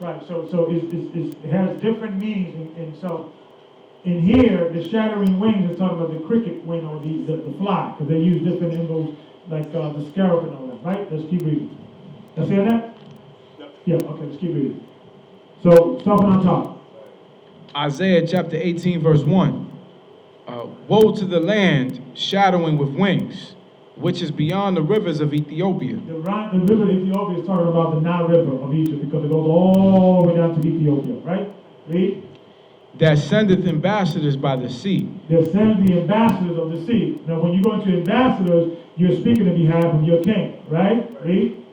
Speaker 1: right, so it has different meanings, and so in here, the shattering wings is talking about the cricket wing or the fly, because they use different symbols like the scarab and all that, right? Let's keep reading. Let's hear that? Yeah, okay, let's keep reading. So, starting on top.
Speaker 2: Isaiah chapter 18, verse 1. Woe to the land shadowing with wings, which is beyond the rivers of Ethiopia.
Speaker 1: The river of Ethiopia is talking about the Nile River of Egypt, because it goes all the way down to Ethiopia, right? Read.
Speaker 2: That sendeth ambassadors by the sea.
Speaker 1: They send the ambassadors of the sea. Now, when you go into ambassadors, you're speaking on behalf of your king, right? Read.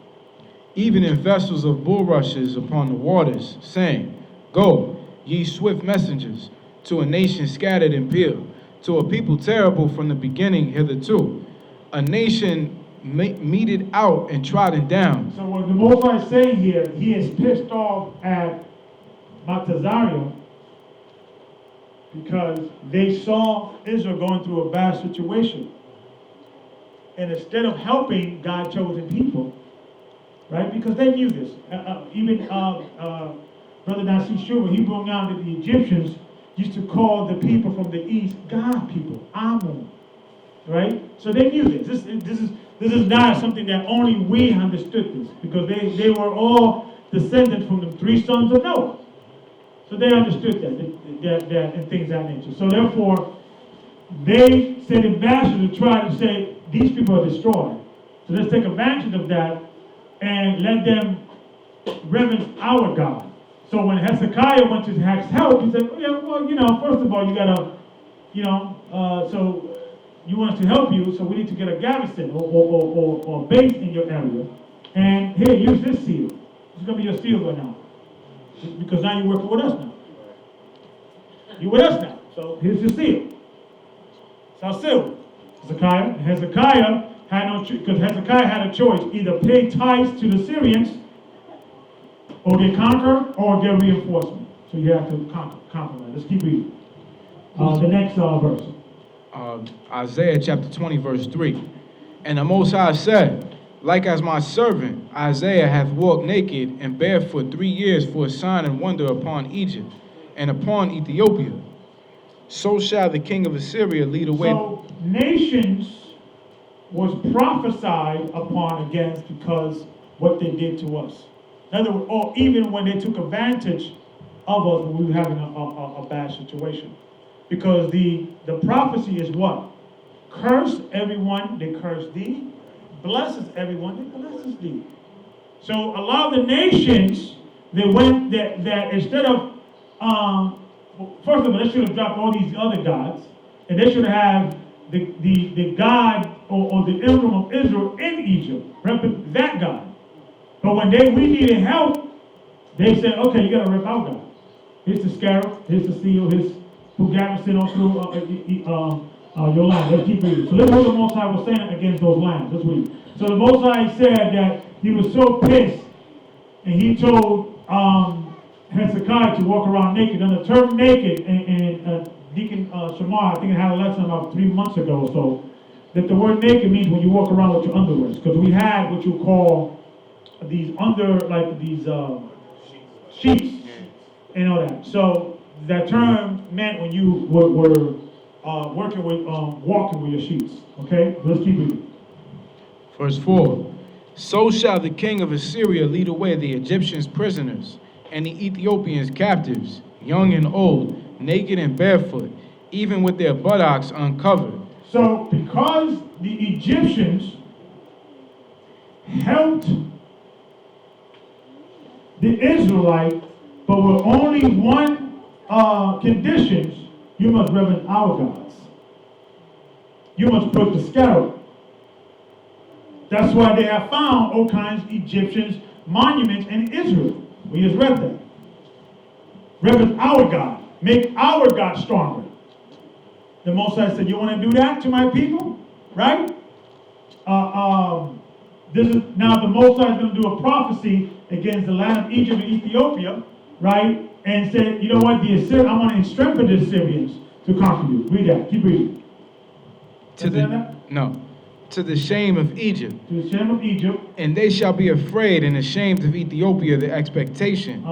Speaker 2: Even in vessels of bulrushes upon the waters, saying, Go, ye swift messengers, to a nation scattered in Peel, to a people terrible from the beginning hitherto, a nation meted out and trodden down.
Speaker 1: So what the Most High is saying here, he is pissed off at Matazariah because they saw Israel going through a bad situation. And instead of helping God's chosen people, right? Because they knew this. Even Brother Nasi Shua, he brought out that the Egyptians used to call the people from the east God people, Amun, right? So they knew this. This is not something that only we understood this, because they were all descendants from the 3 sons of Noah. So they understood that and things of that nature. So therefore, they sent ambassadors to try to say, these people are destroyed. So let's take advantage of that and let them reverence our God. So when Hezekiah went to ask help, he said, yeah, well, first of all, you gotta, so you want us to help you, so we need to get a garrison or base in your area. And here, use this seal. It's gonna be your seal right now. Because now you're working with us now. You're with us now. So here's your seal. It's our seal. Hezekiah had no choice, because Hezekiah had a choice: either pay tithes to the Syrians, or get conquered, or get reinforcement. So you have to compromise. Let's keep reading. The next verse.
Speaker 2: Isaiah chapter 20, verse 3. And the Most High said, Like as my servant Isaiah hath walked naked and barefoot 3 years for a sign and wonder upon Egypt and upon Ethiopia, so shall the king of Assyria lead away.
Speaker 1: So nations was prophesied upon against because what they did to us. In other words, or even when they took advantage of us when we were having a bad situation. Because the prophecy is what? Curse everyone, they curse thee. Blesses everyone, they blesses thee. So a lot of the nations, they went that instead of, first of all, they should have dropped all these other gods, and they should have the God or the emblem of Israel in Egypt, represent that God. But when we needed help, they said, okay, you gotta rip our God. Here's the scarab, here's the seal, here's who garrison on through your land. Let's keep reading. So let's what the Most High was saying against those lands. Let's read. So the Most High said that he was so pissed, and he told Hezekiah to walk around naked. And the term naked, and Deacon Shamar, I think I had a lesson about 3 months ago or so, that the word naked means when you walk around with your underwear. Because we had what you call these sheets and all that. So that term meant when you were working with, walking with your sheets. Okay, let's keep reading.
Speaker 2: Verse 4. So shall the king of Assyria lead away the Egyptians prisoners, and the Ethiopians captives, young and old, naked and barefoot, even with their buttocks uncovered.
Speaker 1: So because the Egyptians helped the Israelite, but with only one conditions, you must reverence our gods. You must put the scarab. That's why they have found all kinds of Egyptian monuments in Israel. We just read that. Reverence our God. Make our God stronger. The Most High said, you want to do that to my people? Right? This is now the Most High is going to do a prophecy against the land of Egypt and Ethiopia, right? And said, you know what, the Assyrians, I want to strengthen the Assyrians to conquer you. Read that. Keep reading.
Speaker 2: To the shame of Egypt.
Speaker 1: To the shame of Egypt.
Speaker 2: And they shall be afraid and ashamed of Ethiopia their expectation,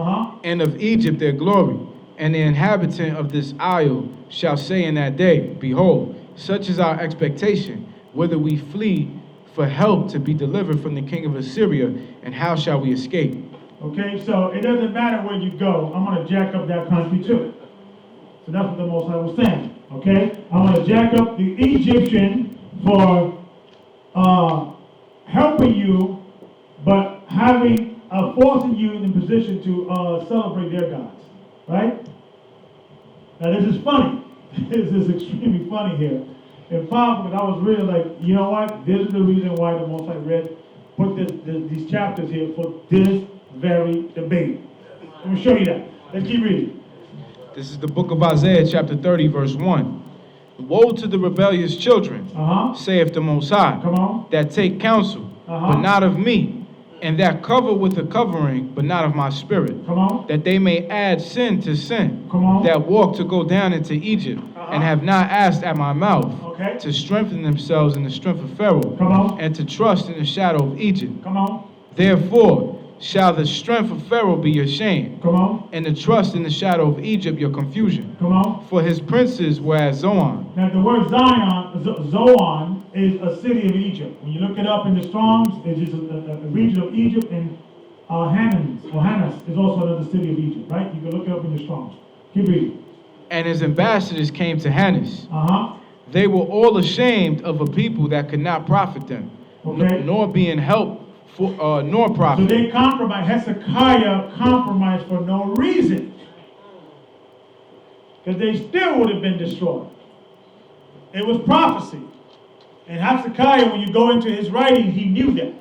Speaker 2: and of Egypt their glory. And the inhabitant of this isle shall say in that day, Behold, such is our expectation, whether we flee for help to be delivered from the king of Assyria, and how shall we escape?
Speaker 1: Okay, so it doesn't matter where you go. I'm going to jack up that country too. So that's what the Most High was saying. Okay, I'm going to jack up the Egyptian for helping you, but forcing you in the position to celebrate their gods. Right? Now this is funny. This is extremely funny here. And powerful, but I was really like, you know what? This is the reason why the Most High put these chapters here for this very debate. Let me show you that. Let's keep reading.
Speaker 2: This is the book of Isaiah, chapter 30, verse 1. Woe to the rebellious children, saith the Most High, that take counsel, but not of me, and that cover with a covering, but not of my spirit, that they may add sin to sin, that walk to go down into Egypt, and have not asked at my mouth, to strengthen themselves in the strength of Pharaoh, and to trust in the shadow of Egypt. Therefore shall the strength of Pharaoh be your shame, and the trust in the shadow of Egypt your confusion. For his princes were as Zoan.
Speaker 1: Now the word Zoan is a city of Egypt. When you look it up in the Strongs, it's just a region of Egypt, and Hannes is also another city of Egypt, right? You can look it up in the Strongs. Keep reading.
Speaker 2: And his ambassadors came to Hannes. They were all ashamed of a people that could not profit them, nor being helped nor profit.
Speaker 1: So they compromised. Hezekiah compromised for no reason, because they still would have been destroyed. It was prophecy. And Hezekiah, when you go into his writing, he knew that.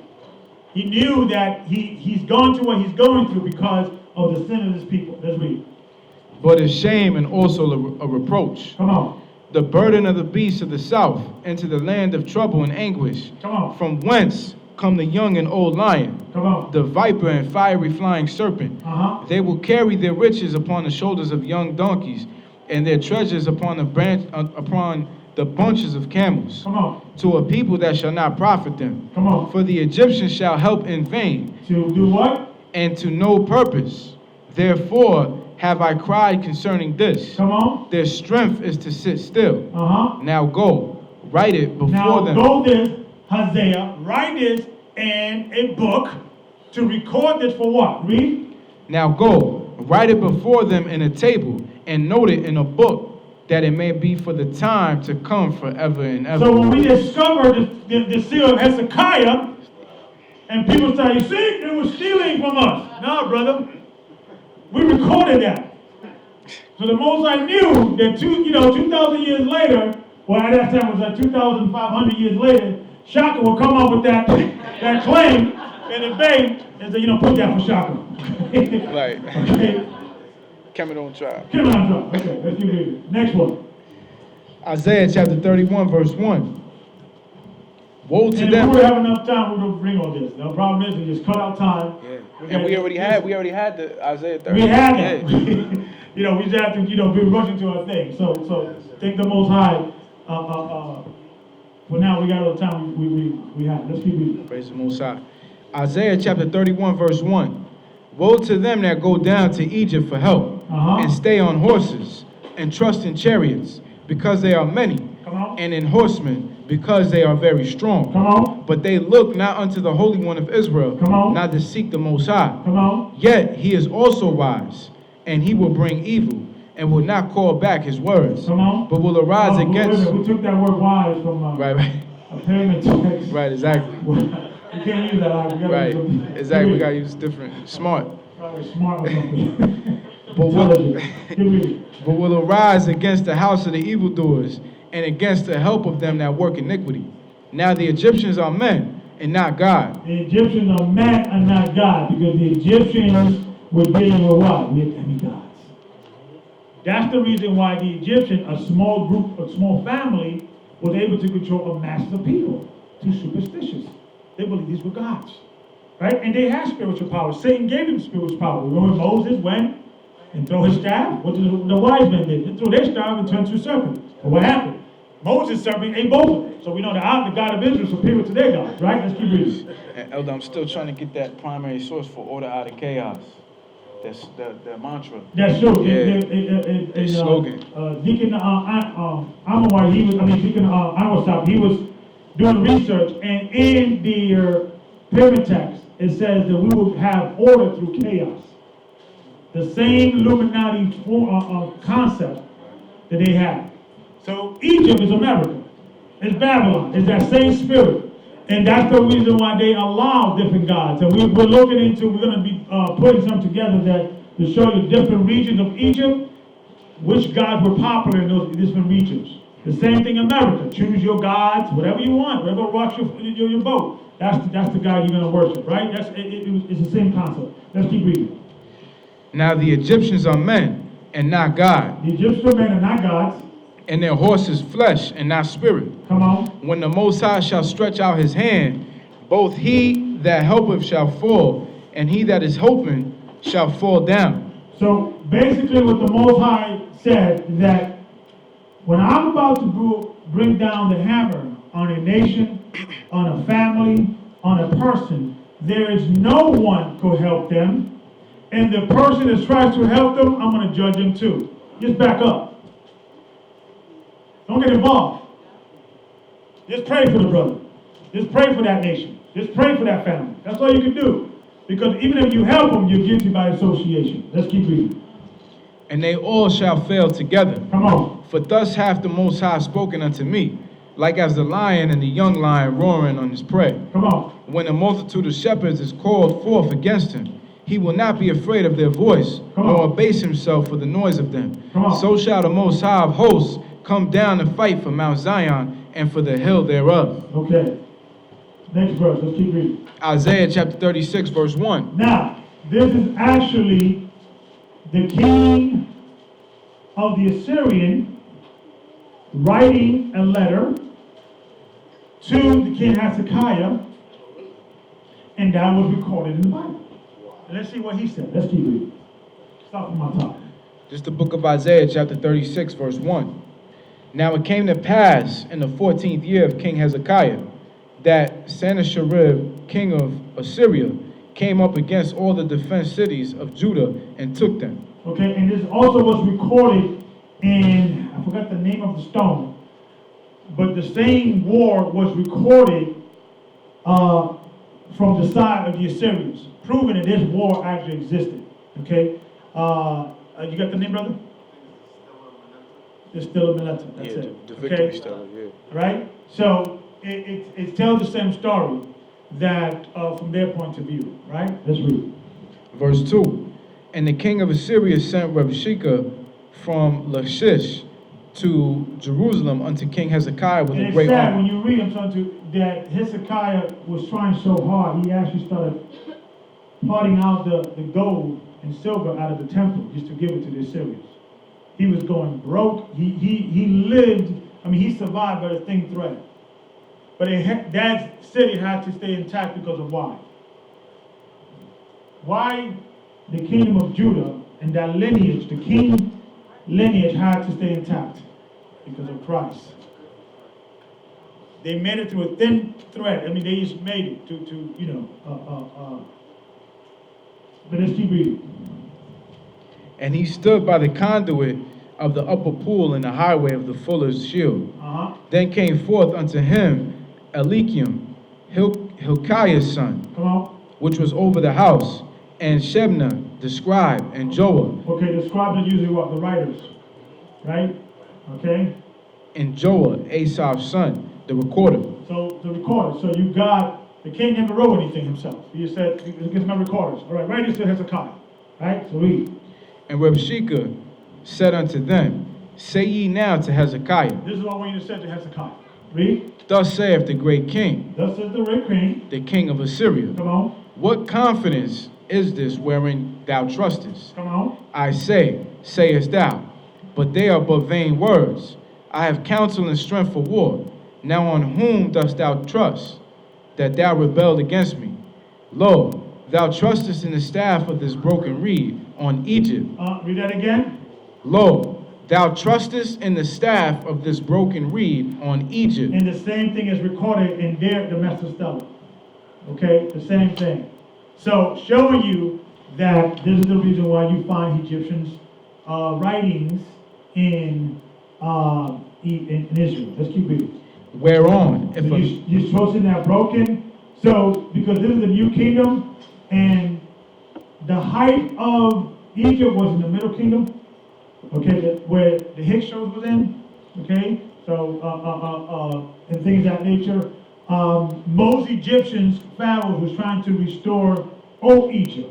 Speaker 1: He knew that he's gone through what he's going through because of the sin of his people. Let's read.
Speaker 2: But a shame and also a reproach.
Speaker 1: Come on.
Speaker 2: The burden of the beasts of the south into the land of trouble and anguish.
Speaker 1: Come on.
Speaker 2: From whence come the young and old lion, the viper and fiery flying serpent. They will carry their riches upon the shoulders of young donkeys, and their treasures upon the bunches of camels. To a people that shall not profit them. For the Egyptians shall help in vain.
Speaker 1: To do what?
Speaker 2: And to no purpose. Therefore have I cried concerning this. Their strength is to sit still. Now go, write it before them.
Speaker 1: Now go this, Hosea, write this in a book to record this for what? Read.
Speaker 2: Now go, write it before them in a table, and note it in a book, that it may be for the time to come forever and ever.
Speaker 1: So when we discovered the seal of Hezekiah, and people say, you see, they were stealing from us. No, brother. We recorded that. So the Most High knew that 2,000 years later, well at that time it was like 2,500 years later, Shaka will come up with that claim in the bank and say, put that for Shaka.
Speaker 2: Right.
Speaker 1: Okay.
Speaker 2: Cameron trial.
Speaker 1: Okay, let's keep reading. Next one.
Speaker 2: Isaiah chapter 31, verse 1. Woe to
Speaker 1: and
Speaker 2: them.
Speaker 1: If we have enough time, we're gonna bring all this. The problem is we just cut out time.
Speaker 2: Yeah. And we already had the Isaiah 30.
Speaker 1: We had that. We just have to, be rushing to our thing. So thank the Most High. For now, we got all the time we have. Let's keep reading.
Speaker 2: Praise the Most High. Isaiah chapter 31, verse 1. Woe to them that go down to Egypt for help, and stay on horses, and trust in chariots, because they are many, and in horsemen, because they are very strong. But they look not unto the Holy One of Israel, not to seek the Most High. Yet he is also wise, and he will bring evil, and will not call back his words, but will arise against...
Speaker 1: We took that word wise from a payment text.
Speaker 2: Right, exactly.
Speaker 1: You can't use that.
Speaker 2: Right, exactly. We gotta use different. Smart.
Speaker 1: Smart or something.
Speaker 2: but will arise against the house of the evildoers, and against the help of them that work iniquity. Now the Egyptians are men, and not God.
Speaker 1: The Egyptians are men and not God, because the Egyptians were dealing with what? With demigods. That's the reason why the Egyptian, a small group, a small family, was able to control a mass of people. Too superstitious. They believe these were gods. Right? And they had spiritual power. Satan gave them spiritual power. Remember Moses went and threw his staff? What did the wise men did? They threw their staff and turned to a serpent. But what happened? Moses certainly ate both of them. So we know the God of Israel is superior to their God, right? Let's keep reading.
Speaker 2: And Elder, I'm still trying to get that primary source for order out of chaos. That's the mantra.
Speaker 1: That's true.
Speaker 2: Yeah. Slogan.
Speaker 1: Deacon Amawai, Deacon Amosop, he was doing research, and in the pyramid text, it says that we will have order through chaos. The same Illuminati concept that they have. So Egypt is America. It's Babylon. It's that same spirit. And that's the reason why they allow different gods. And we're looking into, we're going to be putting some together that to show you different regions of Egypt, which gods were popular in those different regions. The same thing in America. Choose your gods, whatever you want, whatever rocks your boat. That's the God you're going to worship, right? It's the same concept. Let's keep reading.
Speaker 2: Now the Egyptians are men and not God.
Speaker 1: The Egyptian men are not gods.
Speaker 2: And their horses flesh and not spirit.
Speaker 1: Come on.
Speaker 2: When the Most High shall stretch out his hand, both he that helpeth shall fall, and he that is hoping shall fall down.
Speaker 1: So basically what the Most High said, that when I'm about to bring down the hammer on a nation, on a family, on a person, there is no one could help them. And the person that tries to help them, I'm going to judge them too. Just back up. Don't get involved. Just pray for the brother. Just pray for that nation. Just pray for that family. That's all you can do. Because even if you help them, you're guilty by association. Let's keep reading.
Speaker 2: And they all shall fail together.
Speaker 1: Come on.
Speaker 2: For thus hath the Most High spoken unto me, like as the lion and the young lion roaring on his prey.
Speaker 1: Come on.
Speaker 2: When a multitude of shepherds is called forth against him, he will not be afraid of their voice, nor abase himself for the noise of them. So shall the Most High of hosts come down to fight for Mount Zion and for the hill thereof.
Speaker 1: Okay. Next verse. Let's keep reading.
Speaker 2: Isaiah chapter 36, verse 1.
Speaker 1: Now, this is actually the king of the Assyrian writing a letter to the king Hezekiah, and that was recorded in the Bible. And let's see what he said. Let's keep reading. Start from my top.
Speaker 2: This is the book of Isaiah chapter 36, verse 1. Now it came to pass in the 14th year of King Hezekiah that Sennacherib, king of Assyria, came up against all the defense cities of Judah and took them.
Speaker 1: Okay, and this also was recorded in, I forgot the name of the stone, but the same war was recorded from the side of the Assyrians, proving that this war actually existed. Okay, you got the name, brother? It's still a Meleta. That's it.
Speaker 2: The victory still, yeah.
Speaker 1: Right? So it tells the same story that from their point of view, right? Let's read.
Speaker 2: Verse 2. And the king of Assyria sent Rabshakeh from Lachish to Jerusalem unto King Hezekiah with a great
Speaker 1: sad
Speaker 2: army.
Speaker 1: when you read, I'm trying to, that Hezekiah was trying so hard, he actually started parting out the gold and silver out of the temple just to give it to the Assyrians. He was going broke. He lived, he survived, but the thing threatened. But that city had to stay intact because of why? Why the kingdom of Judah and that lineage, the king lineage had to stay intact? Because of Christ. They made it through a thin thread. They just made it but let's keep reading.
Speaker 2: And he stood by the conduit of the upper pool in the highway of the fuller's shield. Then came forth unto him Eliakim, Hilkiah's son, which was over the house, and Shebna, the scribe, and Joah.
Speaker 1: Okay, the scribes are usually what? The writers, right? Okay?
Speaker 2: And Joah, Asaph's son, the recorder.
Speaker 1: So, the recorder. So you got, the king never wrote anything himself. He just said, get my recorders. All right, write this to Hezekiah. Right? So read.
Speaker 2: And Rabshakeh said unto them, say ye now to Hezekiah.
Speaker 1: This is what I want you to say to Hezekiah. Read.
Speaker 2: Thus saith the great king.
Speaker 1: Thus says the great king.
Speaker 2: The king of Assyria.
Speaker 1: Come on.
Speaker 2: What confidence is this wherein thou trustest?
Speaker 1: Come on.
Speaker 2: I say, sayest thou, but they are but vain words. I have counsel and strength for war. Now on whom dost thou trust, that thou rebelled against me? Lo, thou trustest in the staff of this broken reed on Egypt.
Speaker 1: Read that again.
Speaker 2: Lo, Thou trustest in the staff of this broken reed on Egypt.
Speaker 1: And the same thing is recorded in their domestic stela. Okay, the same thing. So showing you that this is the reason why you find Egyptians' writings in Israel. Let's keep reading.
Speaker 2: Whereon,
Speaker 1: So you're trusting that broken. So because this is the new kingdom, and the height of Egypt was in the middle kingdom. Okay, where the Hyksos was in. Okay, so and things of that nature. Most Egyptians, pharaohs, was trying to restore old Egypt,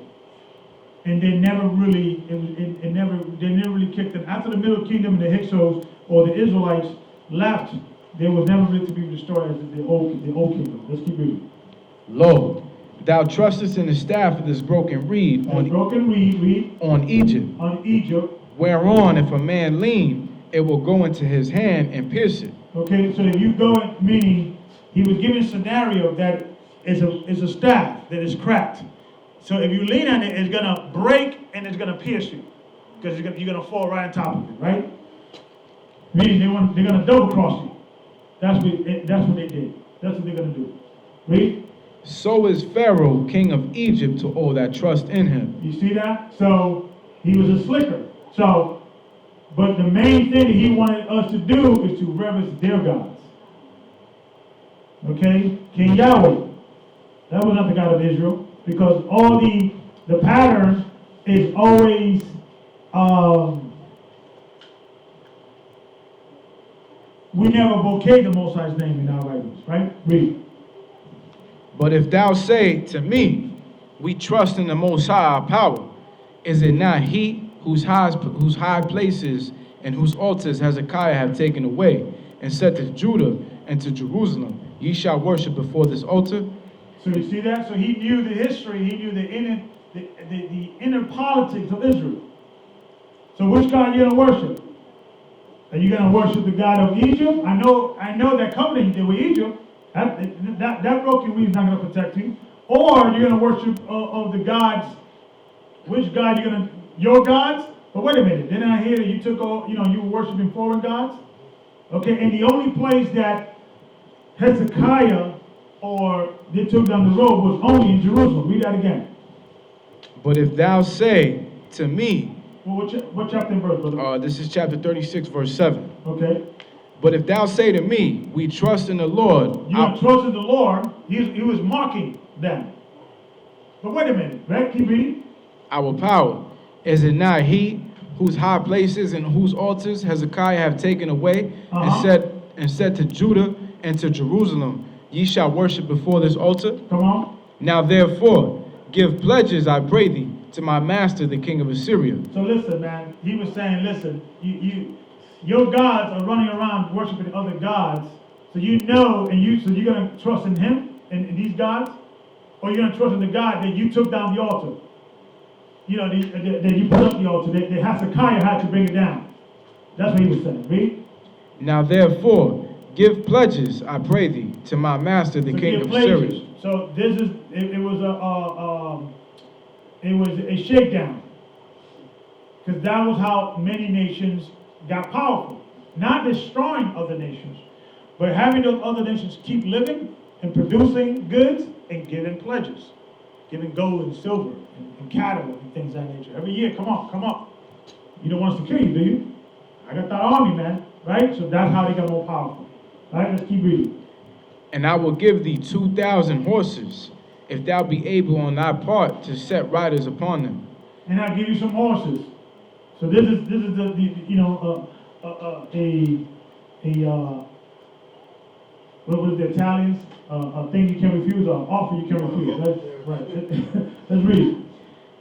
Speaker 1: and they never really, they never really kicked it. After the Middle Kingdom and the Hyksos or the Israelites left, they was never really to be restored as the old kingdom. Let's keep reading.
Speaker 2: Lo, thou trustest in the staff of this broken reed on Egypt.
Speaker 1: On Egypt.
Speaker 2: Whereon, if a man lean, it will go into his hand and pierce it.
Speaker 1: Okay, so if you go, meaning he was given a scenario that is a staff that is cracked. So if you lean on it, it's gonna break and it's gonna pierce you, because you're gonna fall right on top of it, right? Meaning they're gonna double cross you. That's what they did. That's what they're gonna do. Read.
Speaker 2: So is Pharaoh, king of Egypt, to all that trust in him.
Speaker 1: You see that? So he was a slicker. So, but the main thing that he wanted us to do is to reverence their gods. Okay? King Yahweh. That was not the God of Israel. Because all the pattern is always we never vocate the Most High's name in our writings, right? Read.
Speaker 2: But if thou say to me, we trust in the Most High our power, is it not he whose high places and whose altars Hezekiah have taken away, and said to Judah and to Jerusalem, ye shall worship before this altar?
Speaker 1: So you see that? So he knew the history, he knew the inner politics of Israel. So which God are you gonna worship? Are you gonna worship the God of Egypt? I know that covenant you did with Egypt. That broken reed is not gonna protect you. Or you're gonna worship of the gods. Which God you're gonna? Your gods? But wait a minute, didn't I hear that you took all, you were worshiping foreign gods? Okay, and the only place that Hezekiah or they took down the road was only in Jerusalem. Read that again.
Speaker 2: But if thou say to me,
Speaker 1: well, what chapter and verse, brother?
Speaker 2: This is chapter 36, verse 7.
Speaker 1: Okay.
Speaker 2: But if thou say to me, we trust in the Lord.
Speaker 1: You trust in the Lord, he was mocking them. But wait a minute, right? Keep reading.
Speaker 2: Our power. Is it not he whose high places and whose altars Hezekiah have taken away, and said to Judah and to Jerusalem, ye shall worship before this altar?
Speaker 1: Come on.
Speaker 2: Now therefore, give pledges, I pray thee, to my master, the king of Assyria.
Speaker 1: So listen, man. He was saying, listen, your gods are running around worshiping other gods. So so you're gonna trust in him and these gods, or you're gonna trust in the God that you took down the altar. That you put up the altar. That Hezekiah had to bring it down. That's what he was saying. Read.
Speaker 2: Now therefore, give pledges, I pray thee, to my master, the king of Assyria.
Speaker 1: So it was a shakedown, because that was how many nations got powerful. Not destroying other nations, but having those other nations keep living and producing goods and giving pledges, giving gold and silver and cattle and things of that nature. Every year, come on. You don't want us to kill you, do you? I got that army, man, right? So that's how they got more powerful. All right, let's keep reading.
Speaker 2: And I will give thee 2,000 horses, if thou be able on thy part to set riders upon them.
Speaker 1: And I'll give you some horses. So this is what was the Italians? A thing you can refuse, or an offer you can refuse. Right. Let's read.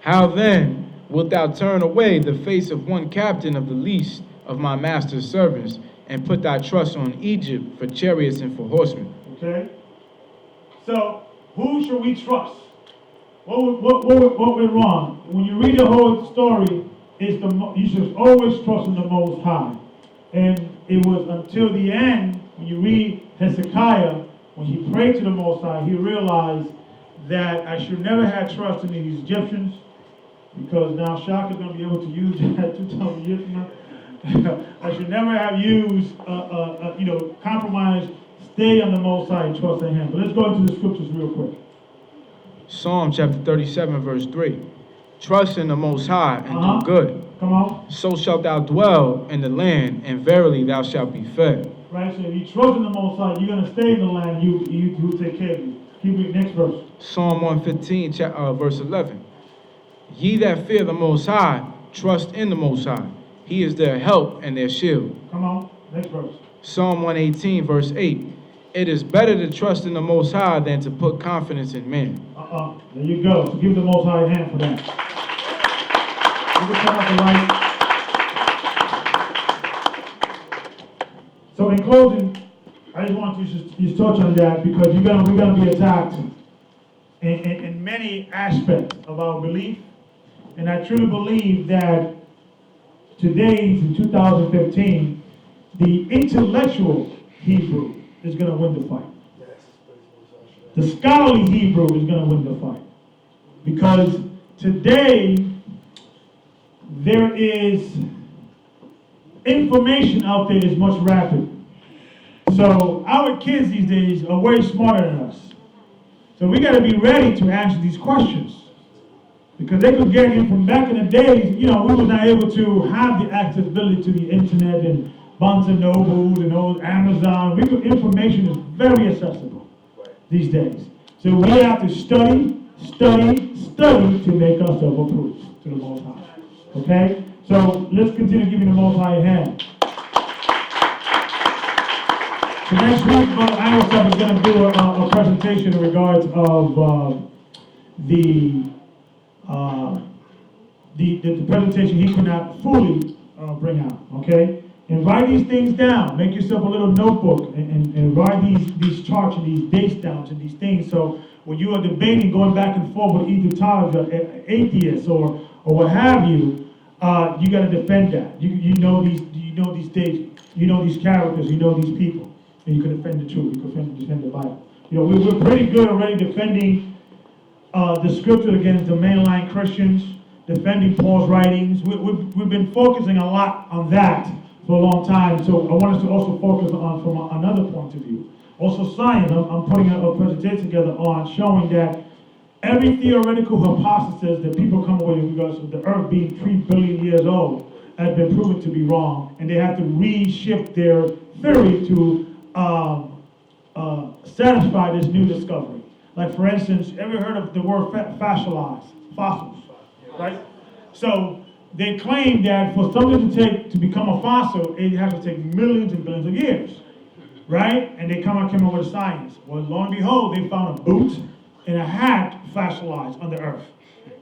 Speaker 2: How then wilt thou turn away the face of one captain of the least of my master's servants, and put thy trust on Egypt for chariots and for horsemen?
Speaker 1: Okay. So who should we trust? What went wrong? When you read the whole story, you should always trust in the Most High. And it was until the end, when you read Hezekiah, when he prayed to the Most High, he realized that I should never have trust in these Egyptians, because now Shaka is going to be able to use that 2,000 years from now. I should never have used, compromise, stay on the Most High and trust in Him. But let's go into the scriptures real quick.
Speaker 2: Psalm chapter 37, verse 3. Trust in the Most High and
Speaker 1: Uh-huh.
Speaker 2: do good.
Speaker 1: Come on.
Speaker 2: So shalt thou dwell in the land, and verily thou shalt be fed.
Speaker 1: Right, so if you trust in the Most High, you're going to stay in the land, you take care of you. Keep it, next verse.
Speaker 2: Psalm 115, verse 11. Ye that fear the Most High, trust in the Most High. He is their help and their shield.
Speaker 1: Come on, next verse.
Speaker 2: Psalm 118, verse 8. It is better to trust in the Most High than to put confidence in man.
Speaker 1: There you go. So give the Most High a hand for that. You can turn off the light. So in closing, I just want to just touch on that because we're gonna be attacked in many aspects of our belief. And I truly believe that today, in 2015, the intellectual Hebrew is going to win the fight. The scholarly Hebrew is going to win the fight. Because today, there is information out there is much rapid. So our kids these days are way smarter than us. So we got to be ready to answer these questions. Because they could get in from back in the days, we were not able to have the accessibility to the internet and Barnes and Noble and all Amazon. Information is very accessible these days. So we have to study to make ourselves approved to the Most High. Okay? So let's continue giving the Most High a hand. So next week, Brother Iowa is going to do a presentation in regards of the presentation he could not fully bring out, okay? And write these things down. Make yourself a little notebook and write these charts and these dates down to these things. So when you are debating, going back and forth with either Tyler, or atheists or what have you, you got to defend that. You know these dates, you know these characters, you know these people, and you can defend the truth. You can defend the Bible. We're pretty good already defending the scripture against the mainline Christians, defending Paul's writings. We've been focusing a lot on that for a long time. So I want us to also focus on from another point of view. Also science, I'm putting a presentation together on showing that every theoretical hypothesis that people come up with because of the earth being 3 billion years old has been proven to be wrong. And they have to reshift their theory to satisfy this new discovery. Like for instance, ever heard of the word fossils, right? So they claim that for something to become a fossil, it has to take millions and billions of years, right? And they came up with science. Well, lo and behold, they found a boot and a hat fossilized on the earth,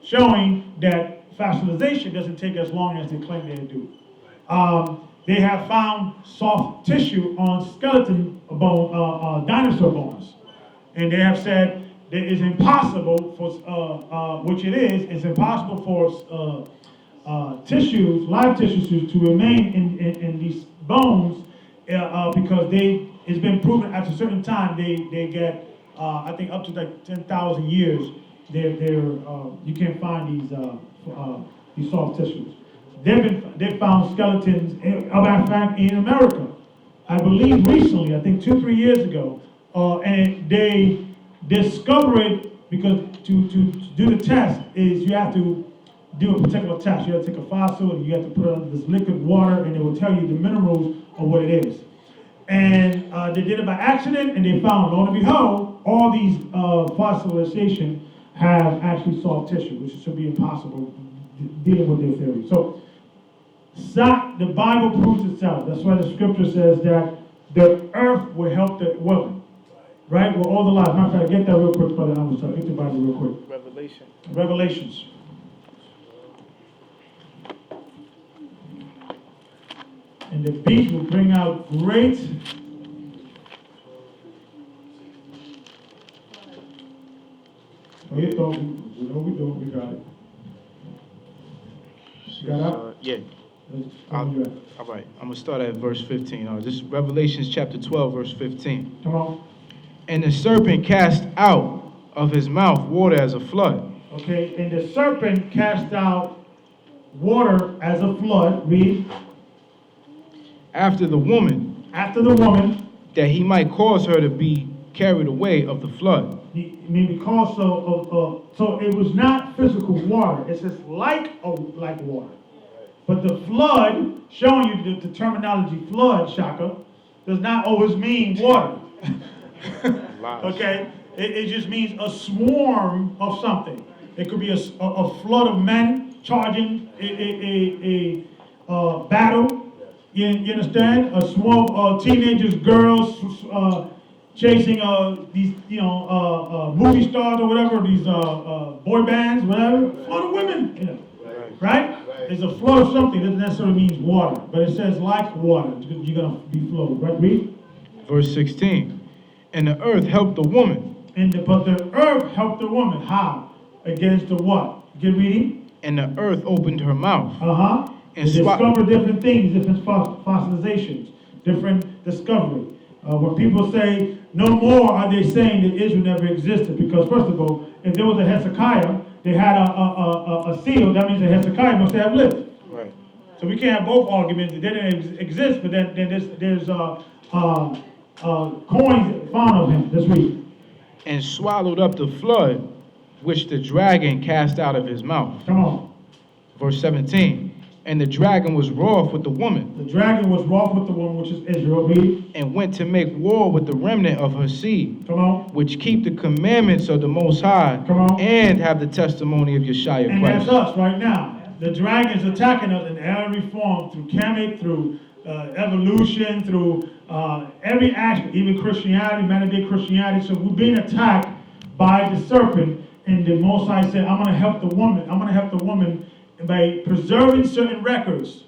Speaker 1: showing that fossilization doesn't take as long as they claim they do. They have found soft tissue on skeleton bone, dinosaur bones. And they have said that it's impossible for, which it is, it's impossible for tissues, live tissues to remain in these bones because it's been proven at a certain time they get, I think up to like 10,000 years, you can't find these soft tissues. They've found skeletons, matter of fact, in America. I believe recently, I think 2-3 years ago, and they discovered, because to do the test is you have to do a particular test. You have to take a fossil and you have to put it under this liquid water and it will tell you the minerals of what it is. And they did it by accident and they found, lo and behold, all these fossilization have actually soft tissue, which should be impossible dealing with their theory. So the Bible proves itself. That's why the scripture says that the earth will help the woman. Right? With all the lies. Matter of fact, get that real quick, brother. I'm sorry. Get the Bible real quick. Revelations. And the beast will bring out great. Oh, you thought we know we don't. We got it. You got out?
Speaker 2: Yeah.
Speaker 1: All
Speaker 2: All right. I'm going to start at verse 15. This is Revelations chapter 12, verse 15.
Speaker 1: Come on.
Speaker 2: And the serpent cast out of his mouth water as a flood.
Speaker 1: Okay, and the serpent cast out water as a flood. Read.
Speaker 2: after the woman, that he might cause her to be carried away of the flood.
Speaker 1: Because so it was not physical water. It says like water. But the flood, showing you the terminology flood, Shaka, does not always mean water. Okay? It just means a swarm of something. It could be a flood of men charging a battle. You understand? A swarm of teenagers, girls chasing these movie stars or whatever, these boy bands, whatever. Flood of women, right? It's a flood of something. It doesn't necessarily mean water, but it says like water. You're gonna be flowed, right? Read.
Speaker 2: Verse 16. And the earth helped the woman.
Speaker 1: But the earth helped the woman. How? Against the what? Get reading.
Speaker 2: And the earth opened her mouth.
Speaker 1: And discovered different things, different fossilizations, different discovery. When people say no more, are they saying that Israel never existed? Because first of all, if there was a Hezekiah, they had a seal. That means that Hezekiah must have lived.
Speaker 2: Right. So
Speaker 1: we can't have both arguments. They didn't exist, but then there's coins found of him this week.
Speaker 2: And swallowed up the flood, which the dragon cast out of his mouth.
Speaker 1: Come on.
Speaker 2: Verse 17. And the dragon was wroth with the woman.
Speaker 1: The dragon was wroth with the woman, which is Israel. Read.
Speaker 2: And went to make war with the remnant of her seed.
Speaker 1: Come on.
Speaker 2: Which keep the commandments of the Most High.
Speaker 1: Come on.
Speaker 2: And have the testimony of Yeshua
Speaker 1: and
Speaker 2: Christ.
Speaker 1: That's us right now. The dragon's attacking us in every form, through Kemet, through evolution, through every aspect, even Christianity, modern-day Christianity. So we're being attacked by the serpent, and the Most High said, I'm going to help the woman. I'm going to help the woman by preserving certain records,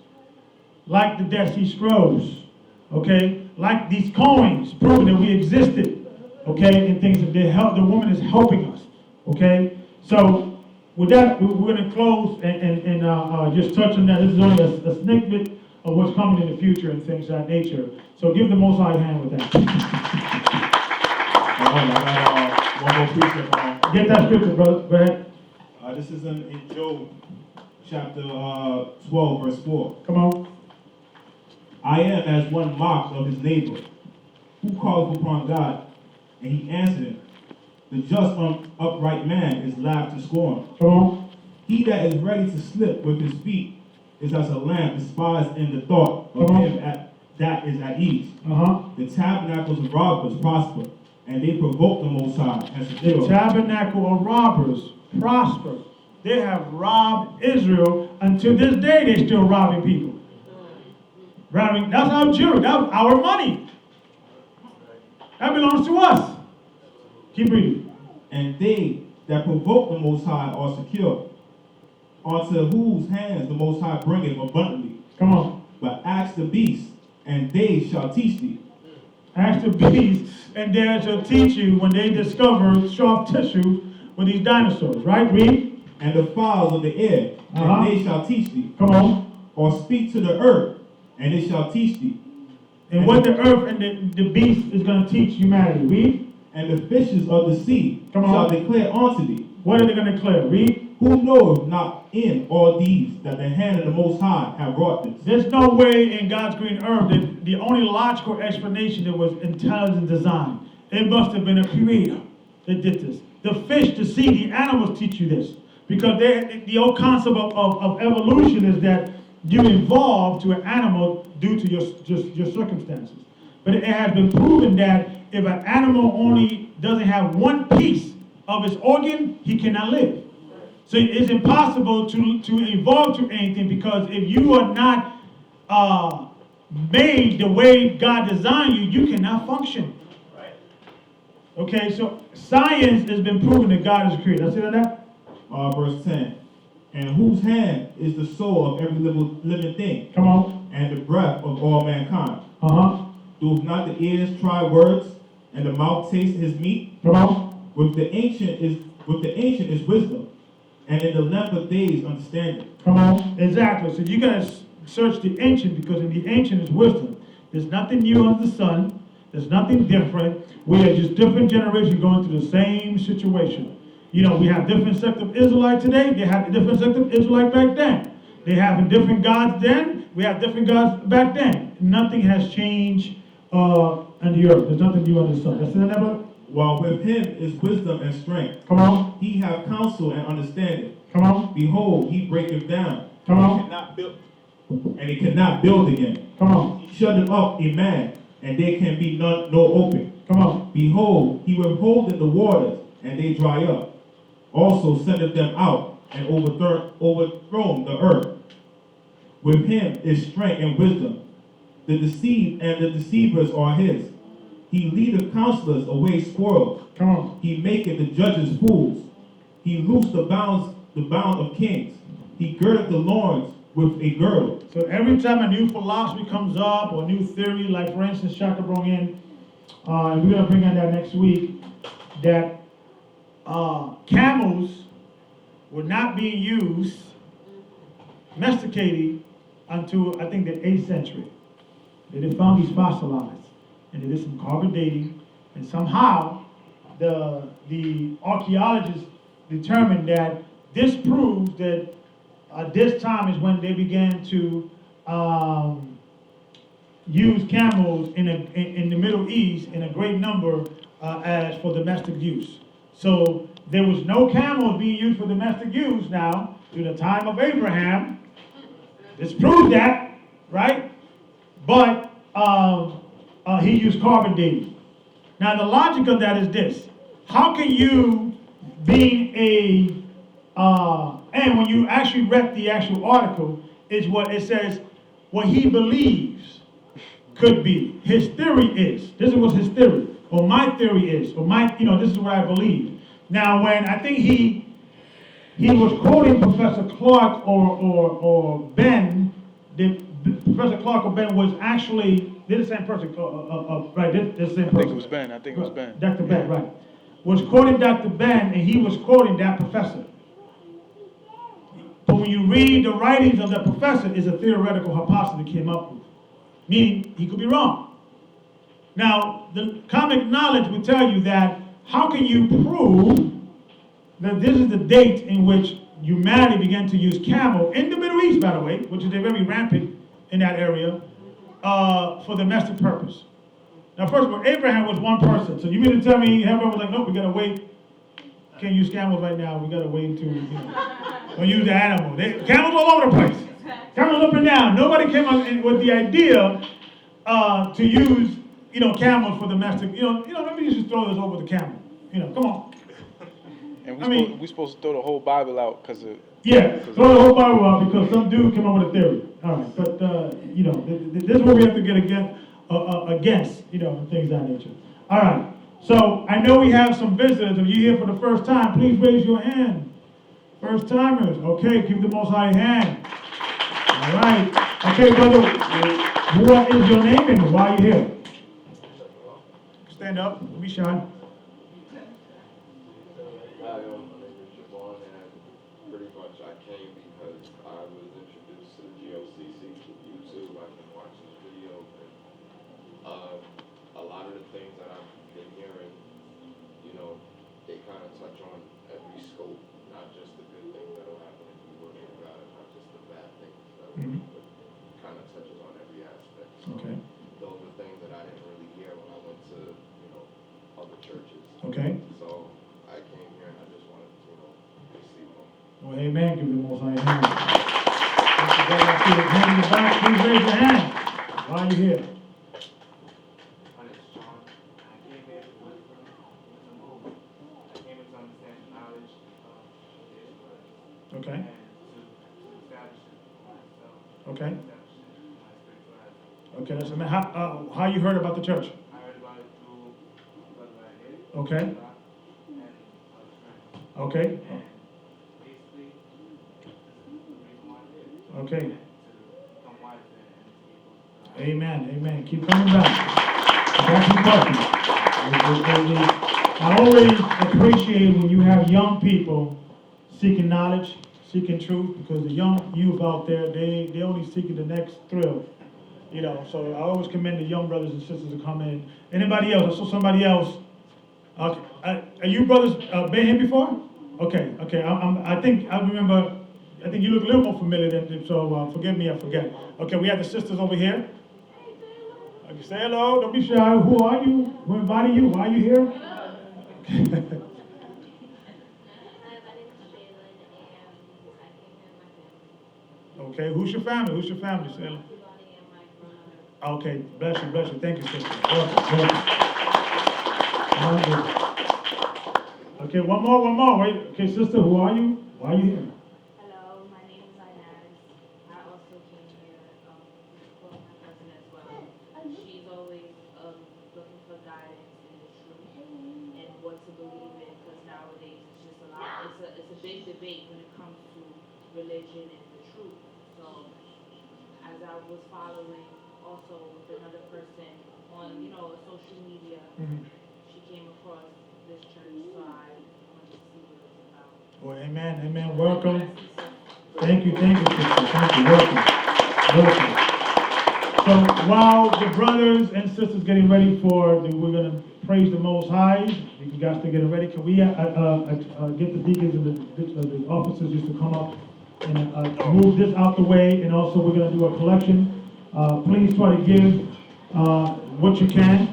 Speaker 1: like the Dead Sea Scrolls, okay? Like these coins, proving that we existed, okay? And things that they help, the woman is helping us, okay? So with that, we're going to close and just touch on that. This is only a snippet of what's coming in the future and things of that nature. So give the Most High a hand with that.
Speaker 5: One more precept.
Speaker 1: Get that scripture, brother. Go ahead.
Speaker 5: This is in Job chapter 12, verse 4.
Speaker 1: Come on.
Speaker 5: I am as one mocked of his neighbor, who calleth upon God, and he answered him. The just upright man is laughed to scorn.
Speaker 1: Come on.
Speaker 5: He that is ready to slip with his feet is as a lamb despised in the thought of him that is at ease. The tabernacles of robbers prosper, and they provoke the Most High and secure.
Speaker 1: The tabernacle of robbers prosper. They have robbed Israel. Until this day, they're still robbing people. Robbing, that's our jewelry, that's our money. That belongs to us. Keep reading.
Speaker 5: And they that provoke the Most High are secure, unto whose hands the Most High bringeth abundantly.
Speaker 1: Come on.
Speaker 5: But ask the beast, and they shall teach thee.
Speaker 1: Ask the beast, and they shall teach you when they discover sharp tissue with these dinosaurs, right? Read.
Speaker 5: And the fowls of the air, and they shall teach thee.
Speaker 1: Come on.
Speaker 5: Or speak to the earth, and it shall teach thee.
Speaker 1: And what the earth and the beast is going to teach humanity. Read.
Speaker 5: And the fishes of the sea shall declare unto thee.
Speaker 1: What are they going to declare? Read.
Speaker 5: Who knoweth not in all these that the hand of the Most High have wrought this?
Speaker 1: There's no way in God's green earth that the only logical explanation that was intelligent design. It must have been a creator that did this. The fish, the sea, the animals teach you this. Because the old concept of evolution is that you evolve to an animal due to your circumstances. But it has been proven that if an animal only doesn't have one piece of its organ, he cannot live. So it's impossible to evolve to anything, because if you are not made the way God designed you, you cannot function. Okay, so science has been proven that God is a creator. Let's see that.
Speaker 5: Verse 10. And whose hand is the soul of every living thing?
Speaker 1: Come on.
Speaker 5: And the breath of all mankind. Doth not the ears try words, and the mouth taste his meat?
Speaker 1: Come on.
Speaker 5: With the ancient is wisdom, and in the length of days understanding.
Speaker 1: Come on. Exactly. So you gotta search the ancient, because in the ancient is wisdom. There's nothing new under the sun. There's nothing different. We are just different generations going through the same situation. You know, we have different sect of Israelite today. They had a different sect of Israelite back then. They have different gods then, we have different gods back then. Nothing has changed on the earth. There's nothing new under the sun. That's it, brother?
Speaker 5: While with him is wisdom and strength.
Speaker 1: Come on.
Speaker 5: He have counsel and understanding.
Speaker 1: Come on.
Speaker 5: Behold, he breaketh down.
Speaker 1: Come on.
Speaker 5: And he cannot build again.
Speaker 1: Come on.
Speaker 5: He shutteth up a man, and there can be none no open.
Speaker 1: Come on.
Speaker 5: Behold, he withholdeth the waters, and they dry up. Also sendeth them out, and overthrown the earth. With him is strength and wisdom. The deceived and the deceivers are his. He leadeth counselors away spoiled.
Speaker 1: Come on.
Speaker 5: He maketh the judges fools. He loosed the bound of kings. He girdeth the loins with a girdle.
Speaker 1: So every time a new philosophy comes up or a new theory, like for instance, Shaka brought in, and we're gonna bring on that next week, that camels were not being used, domesticated, until I think the 8th century. They found these fossilized, and they did some carbon dating, and somehow the archaeologists determined that this proves that this time is when they began to use camels in the Middle East in a great number as for domestic use. So there was no camels being used for domestic use now through the time of Abraham. This proves that, right? But he used carbon dating. Now the logic of that is this: how can you, being and when you actually read the actual article, is what it says, what he believes could be. His theory is, this is what his theory, or my theory is, or this is what I believe. Now when I think he was quoting Professor Clark or Ben, Professor Clark or Ben was actually, they're the same person, right, they're the same person.
Speaker 2: I think it was Ben.
Speaker 1: Dr. Ben, right. Was quoting Dr. Ben, and he was quoting that professor. But when you read the writings of that professor, it's a theoretical hypothesis that came up with, meaning he could be wrong. Now, the common knowledge would tell you that how can you prove that this is the date in which humanity began to use camel, in the Middle East, by the way, which is very rampant in that area, for domestic purpose. Now, first of all, Abraham was one person. So you mean to tell me heaven was like, nope, we gotta wait. Can't use camels right now. We gotta wait until, don't use the animal. Camels all over the place. Camels up and down. Nobody came up with the idea to use, camels for domestic. Maybe you should throw this over the camel. Come on.
Speaker 2: And we're supposed to throw the whole Bible out because of...
Speaker 1: Yeah, throw the whole Bible out because some dude came up with a theory. All right, but, this is what we have to get against, things of that nature. All right, so I know we have some visitors. If you're here for the first time, please raise your hand. First timers, okay, keep the Most High hand. All right, okay, brother, what is your name and why are you here? Stand up, don't be shy.
Speaker 6: Hi, my name is Javon, and pretty much I came because I was introduced to the GOCC through YouTube. I've been watching the videos, and a lot of the things that I've been hearing, they kind of touch on every scope, not just the good things that will happen if you work in God, and not just the bad things that will happen, but kind of touches on every aspect. So
Speaker 1: Okay.
Speaker 6: those are things that I didn't really hear when I went to, other churches.
Speaker 1: Okay.
Speaker 6: So I came here and I just wanted to, receive them.
Speaker 1: Well, amen, give the Most High hand. I see the hand in the back, please raise your hand. Why are you here?
Speaker 7: My name is John. I came here with the move. I came here to understand knowledge of Israel.
Speaker 1: Okay.
Speaker 7: And to establish it for myself.
Speaker 1: Okay.
Speaker 7: Establish it in my spirituality.
Speaker 1: Okay, that's amazing. How you heard about the church?
Speaker 7: I heard about it through Brother Lahid.
Speaker 1: Okay.
Speaker 7: And other friends.
Speaker 1: Okay.
Speaker 7: And basically, this is the reason why I'm here.
Speaker 1: Okay.
Speaker 7: And to become wiser and to be able to
Speaker 1: Amen. Amen. Keep coming back. That's important. I always appreciate when you have young people seeking knowledge, seeking truth, because the young youth out there, they only seeking the next thrill. So I always commend the young brothers and sisters to come in. Anybody else? I saw somebody else. Okay. Are you brothers been here before? Okay. I think I remember I think you look a little more familiar than, so forgive me, I forget. Okay, we have the sisters over here. Okay, say hello, don't be shy. Who are you? Who invited you? Why are you here? Okay, who's your family? Who's your family, Salem? Okay, bless you, thank you, sister. Welcome. Okay, one more, wait. Okay, sister, who are you? Why are you here?
Speaker 8: Hello, my name is Inez. I also came here for my cousin as well. She's always looking for guidance in the truth and what to believe in, because nowadays it's just a lot. It's a big debate when it comes to religion and the truth. So as I was following also with another person on social media, she came across this church, so I wanted to see what it was about.
Speaker 1: Well, amen, welcome. Thank you, sister, thank you, welcome. So while the brothers and sisters getting ready we're gonna praise the Most High, you guys are getting ready, can we get the deacons and the officers just to come up and move this out the way, and also we're gonna do a collection. Please try to give what you can.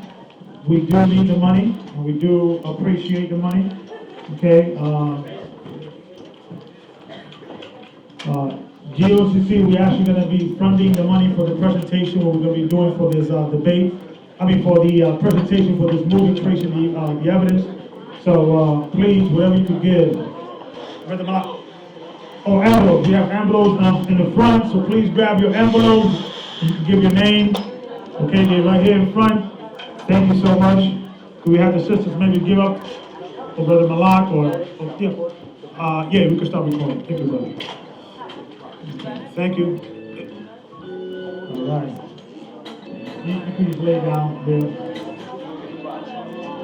Speaker 1: We do need the money, and we do appreciate the money, okay? GOCC, we're actually going to be funding the money for the presentation, what we're going to be doing for this for the presentation for this movie, tracing the evidence. So please, whatever you can give. Brother Mark. Oh, envelopes. We have envelopes in the front, so please grab your envelopes. You can give your name. Okay, they're right here in front. Thank you so much. Do we have the sisters maybe give up? Or Brother Malak, yeah, we can start recording. Thank you, brother. Thank you. All right. You can just lay down there.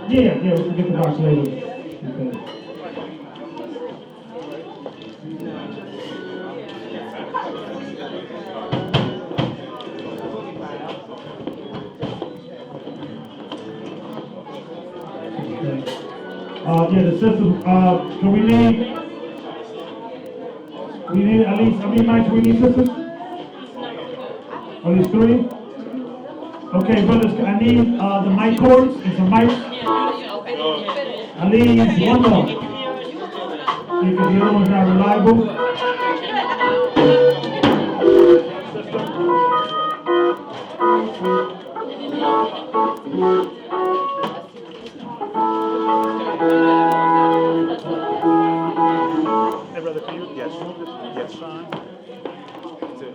Speaker 1: Yeah, we can get the box later. Okay. Yeah, the sisters, can we need at least, how many mics we need, sisters? At least 3? Okay, brothers, I need the mic cords and some mics. I need one more. Because the other one's not reliable. Hey, brother, can you move this? Yes, fine. That's it.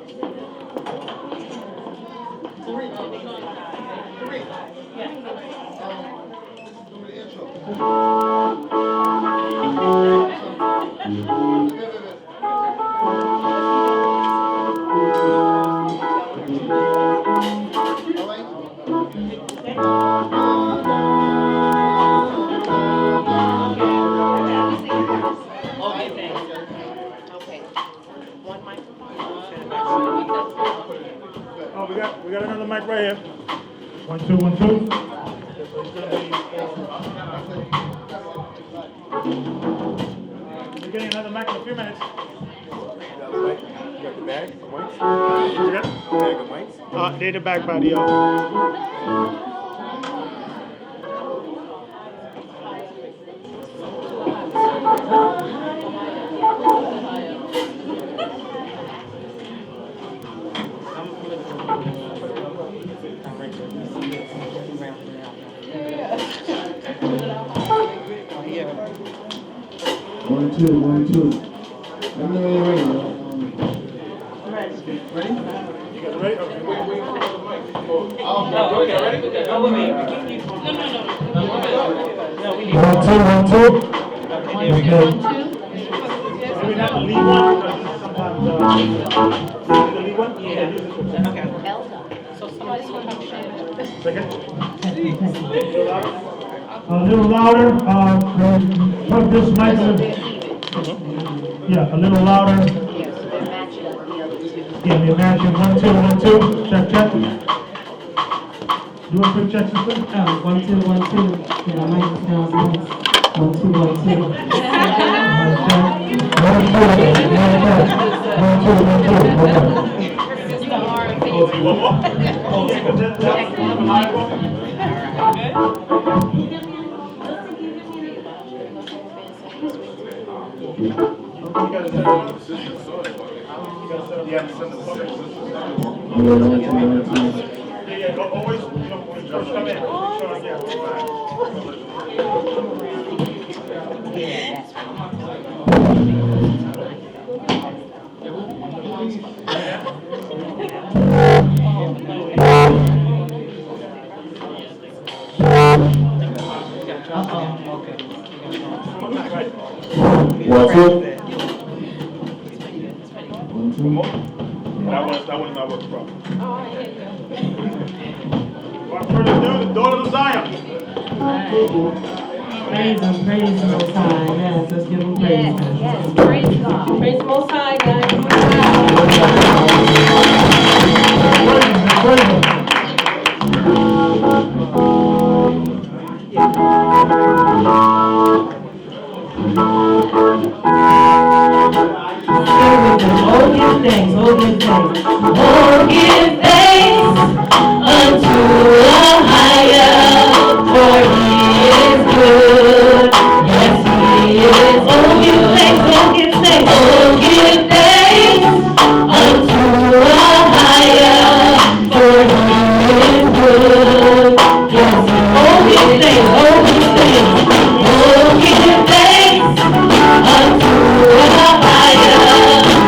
Speaker 1: Oh, we got another mic right here. 1, 2, 1, 2. We're getting another mic in a few minutes. You got the bag of mics? You got the bag of mics? They're the back by the
Speaker 5: One, two, 1, 2. Let me know when you're ready. Ready?
Speaker 1: You guys ready? Okay. One, two. Okay. Do we have the lead one? Because sometimes the lead one? Yeah. Okay. So somebody's going to have second. A little louder. Put this mic a little louder. Yeah, they're matching. 1, 2, 1, 2. Check. Do a quick check, sister.
Speaker 9: 1, 2, 1, 2. Yeah, my mic sounds nice. 1, 2, 1, 2.
Speaker 1: 1, 2. That was not what the problem. The daughter of Zion.
Speaker 9: Praise him, Most High. Yes, let's give him praise.
Speaker 4: Yes, praise God.
Speaker 9: Praise the Most High, guys.
Speaker 1: Praise him.
Speaker 9: Oh, give thanks, oh, give thanks. Oh, give thanks unto the higher, for he is good. Yes, he is. Oh, give thanks, oh, give thanks. Oh, give thanks unto the higher, for he is good. Yes, he is. Oh, give thanks, oh, give thanks. Oh, give thanks unto the higher,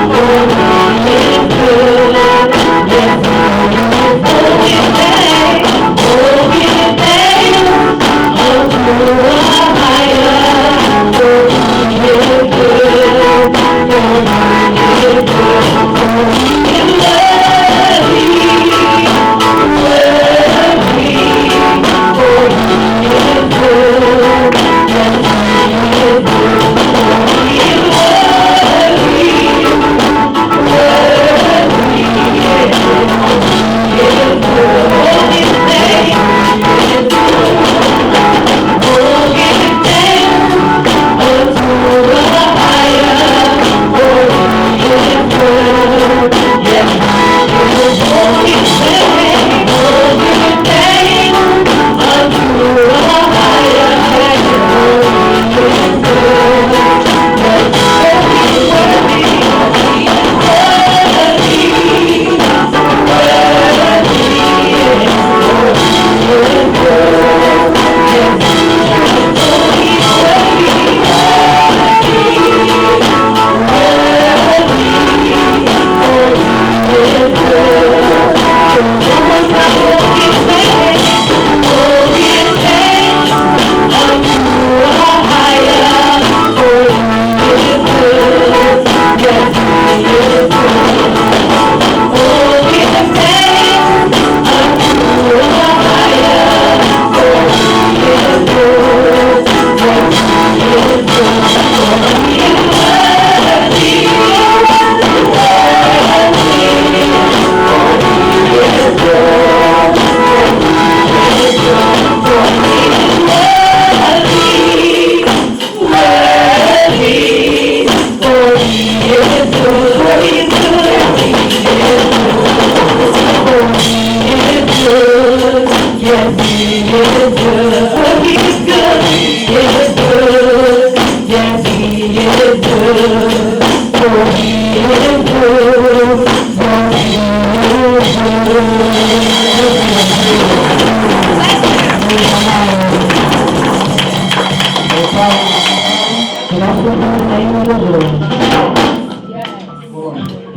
Speaker 9: for he is good. Yes, he is. Oh, give thanks, oh, give thanks unto the higher, for he is good. For he is good. For he is worthy, worthy. For he is good. Yes, he is good. For he is worthy, worthy. Yes, he is good. Oh, give thanks. Oh, give thanks unto the higher, for he is good. Yes, he is. Oh, give thanks. Oh, give thanks unto the higher, for he is good. Yes, he is worthy,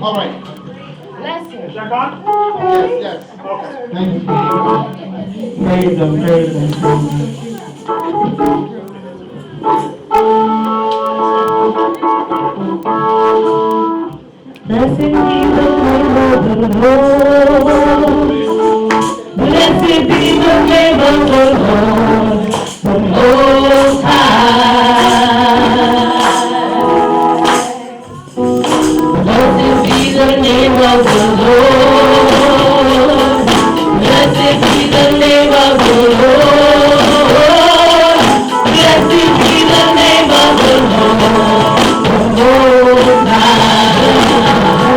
Speaker 10: All right.
Speaker 1: Is that gone?
Speaker 10: Yes.
Speaker 1: Okay.
Speaker 9: Thank you. Praise him, praise him, praise him. Blessed be the name of the Lord. Blessed be the name of the Lord, the Most High. Blessed be the name of the Lord. Blessed be the name of the Lord. Blessed be the name of the Lord, the Most High.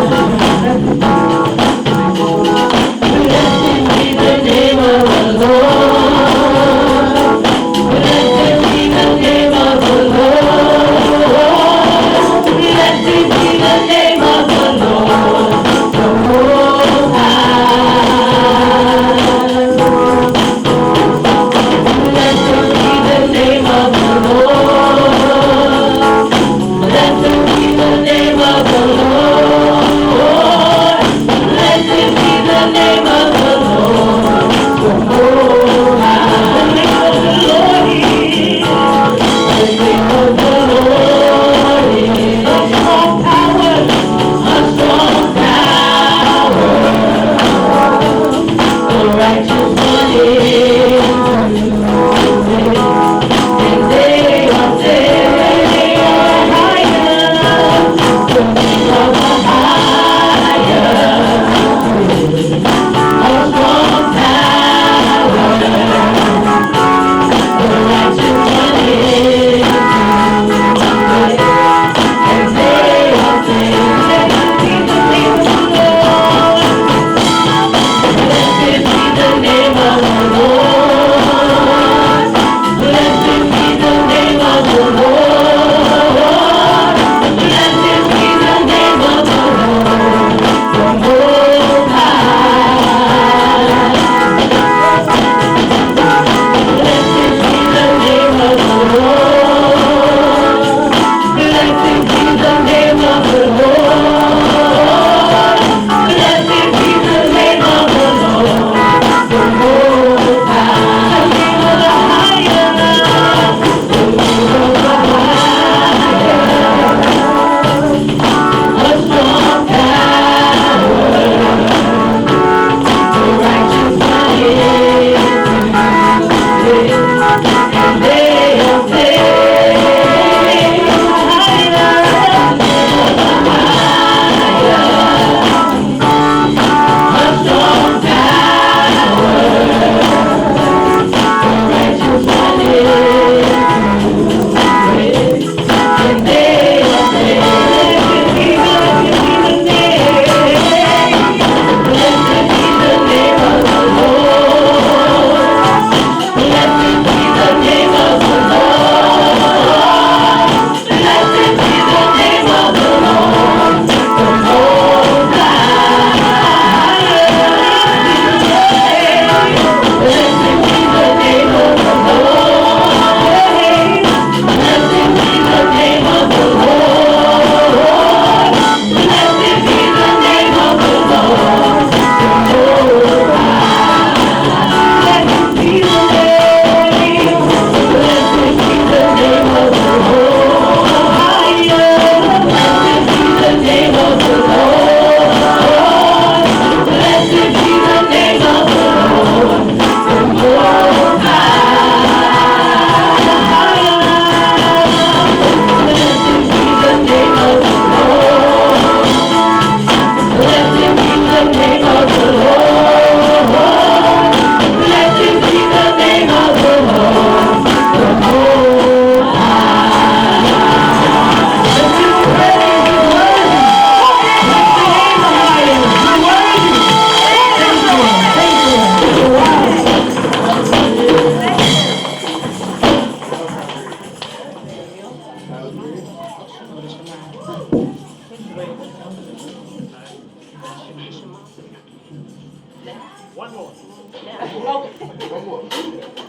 Speaker 1: One more. One more.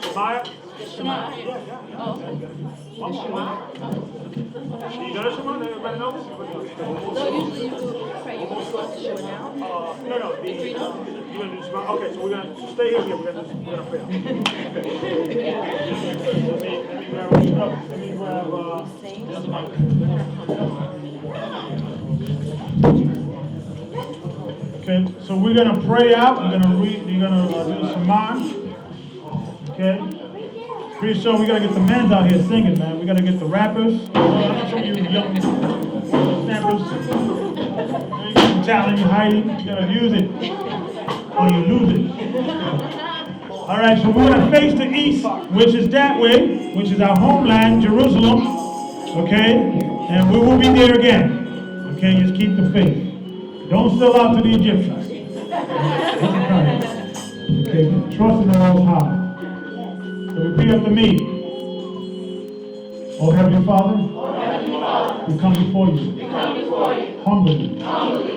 Speaker 1: Shemaiah?
Speaker 4: Shemaiah.
Speaker 1: One more. You got it, Shemaiah? Everybody knows?
Speaker 4: No, usually you do pray. You want to show now?
Speaker 1: No. You're gonna do Shemaiah? Okay, so we're gonna stay here. We're gonna pray. Let me grab Okay, so we're gonna pray out. We're gonna read. You're gonna do Shema. Okay. Pretty sure we gotta get the men out here singing, man. We gotta get the rappers. I know some of you young snappers. You got some talent, you're hiding. You gotta use it, or you lose it. All right. So we're gonna face the east, which is that way, which is our homeland, Jerusalem. Okay, and we will be there again. Okay, just keep the faith. Don't sell out to the Egyptians. Okay, trust in the Most High. So repeat after me. Oh Heavenly Father, we come before you, humbly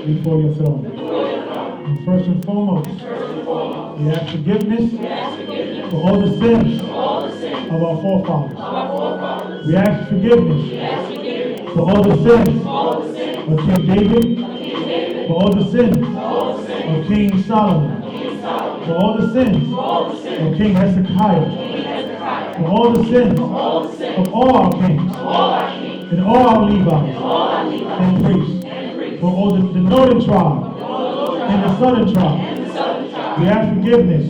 Speaker 1: before your throne. And first and foremost, we ask forgiveness for all the sins of our forefathers. We ask forgiveness for all the sins of King David, for all the sins of King Solomon, for all the sins of King Hezekiah, for all the sins of all our kings, and all our Levites and priests, for all the northern tribe and the southern tribe. We ask forgiveness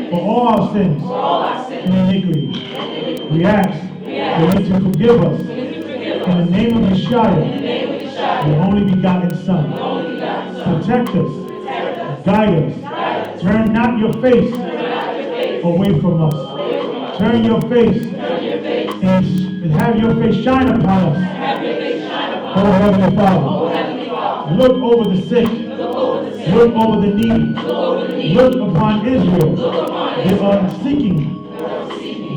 Speaker 1: for all our sins and iniquities. We ask that you to forgive us in the name of Yeshua, your only begotten Son. Protect us, guide us, turn not your face away from us. Turn your face and have your face shine upon us. Oh Heavenly Father, look over the sick, look over the needy, look upon Israel. They are seeking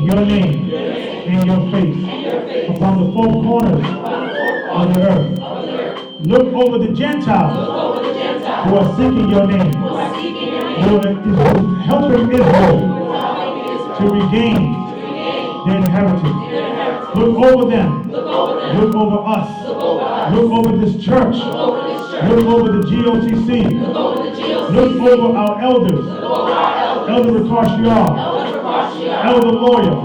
Speaker 1: your name and your face upon the four corners of the earth. Look over the Gentiles who are seeking your name, who are helping Israel to regain their inheritance. Look over them. Look over us. Look over this church. Look over the GOTC. Look over our elders. Elder Ricard, Elder Lawyer,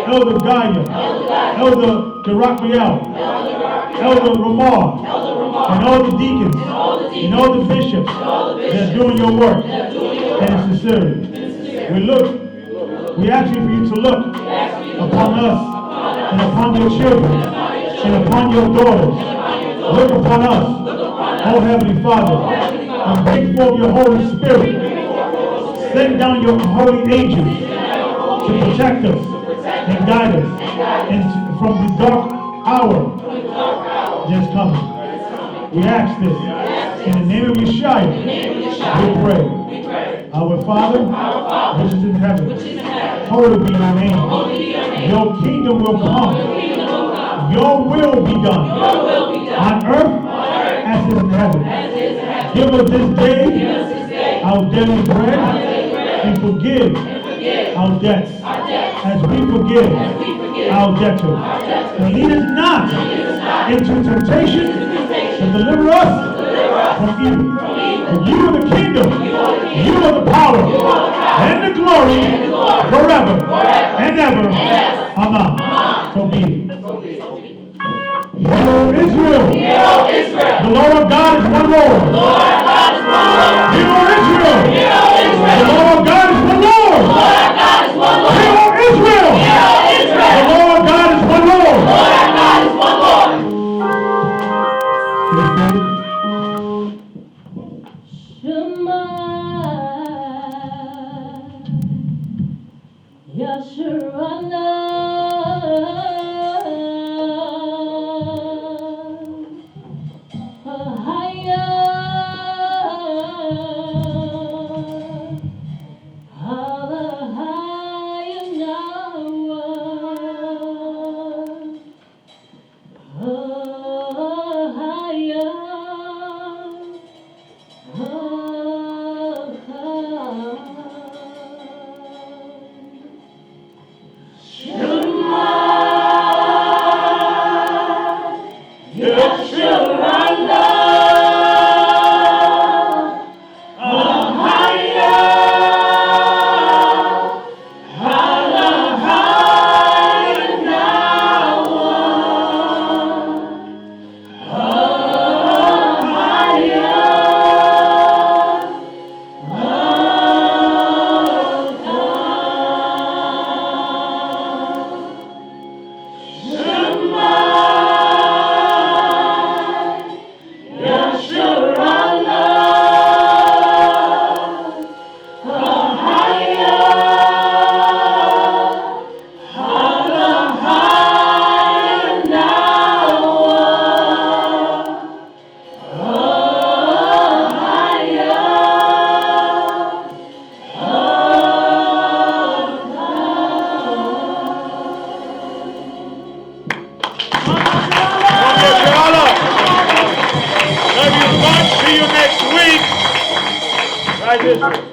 Speaker 1: Elder Gaia, Elder Derakiel, Elder Ramar, and all the deacons, and all the bishops that are doing your work and sincerity. We ask you for you to look upon us and upon your children and upon your daughters. Look upon us, oh Heavenly Father, and bring forth your Holy Spirit. Send down your holy angels to protect us and guide us and from the dark hour that's coming. We ask this in the name of Yeshua. We pray. Our Father, which is in heaven, holy be your name. Your kingdom will come. Your will be done on earth as it is in heaven. Give us this day our daily bread and forgive our debts as we forgive our debtors. And lead us not into temptation, and deliver us from evil. For you are the kingdom, you are the power, and the glory forever and ever. Amen. So be it. Hear, Israel. The Lord our God is one Lord. Hear, Israel. The Lord our God is one Lord. Hear, Israel. The Lord our God is one Lord.
Speaker 9: Shema Yasharala Ahaya Alahaya Nawa Ahaya
Speaker 1: See you next week. Right this way.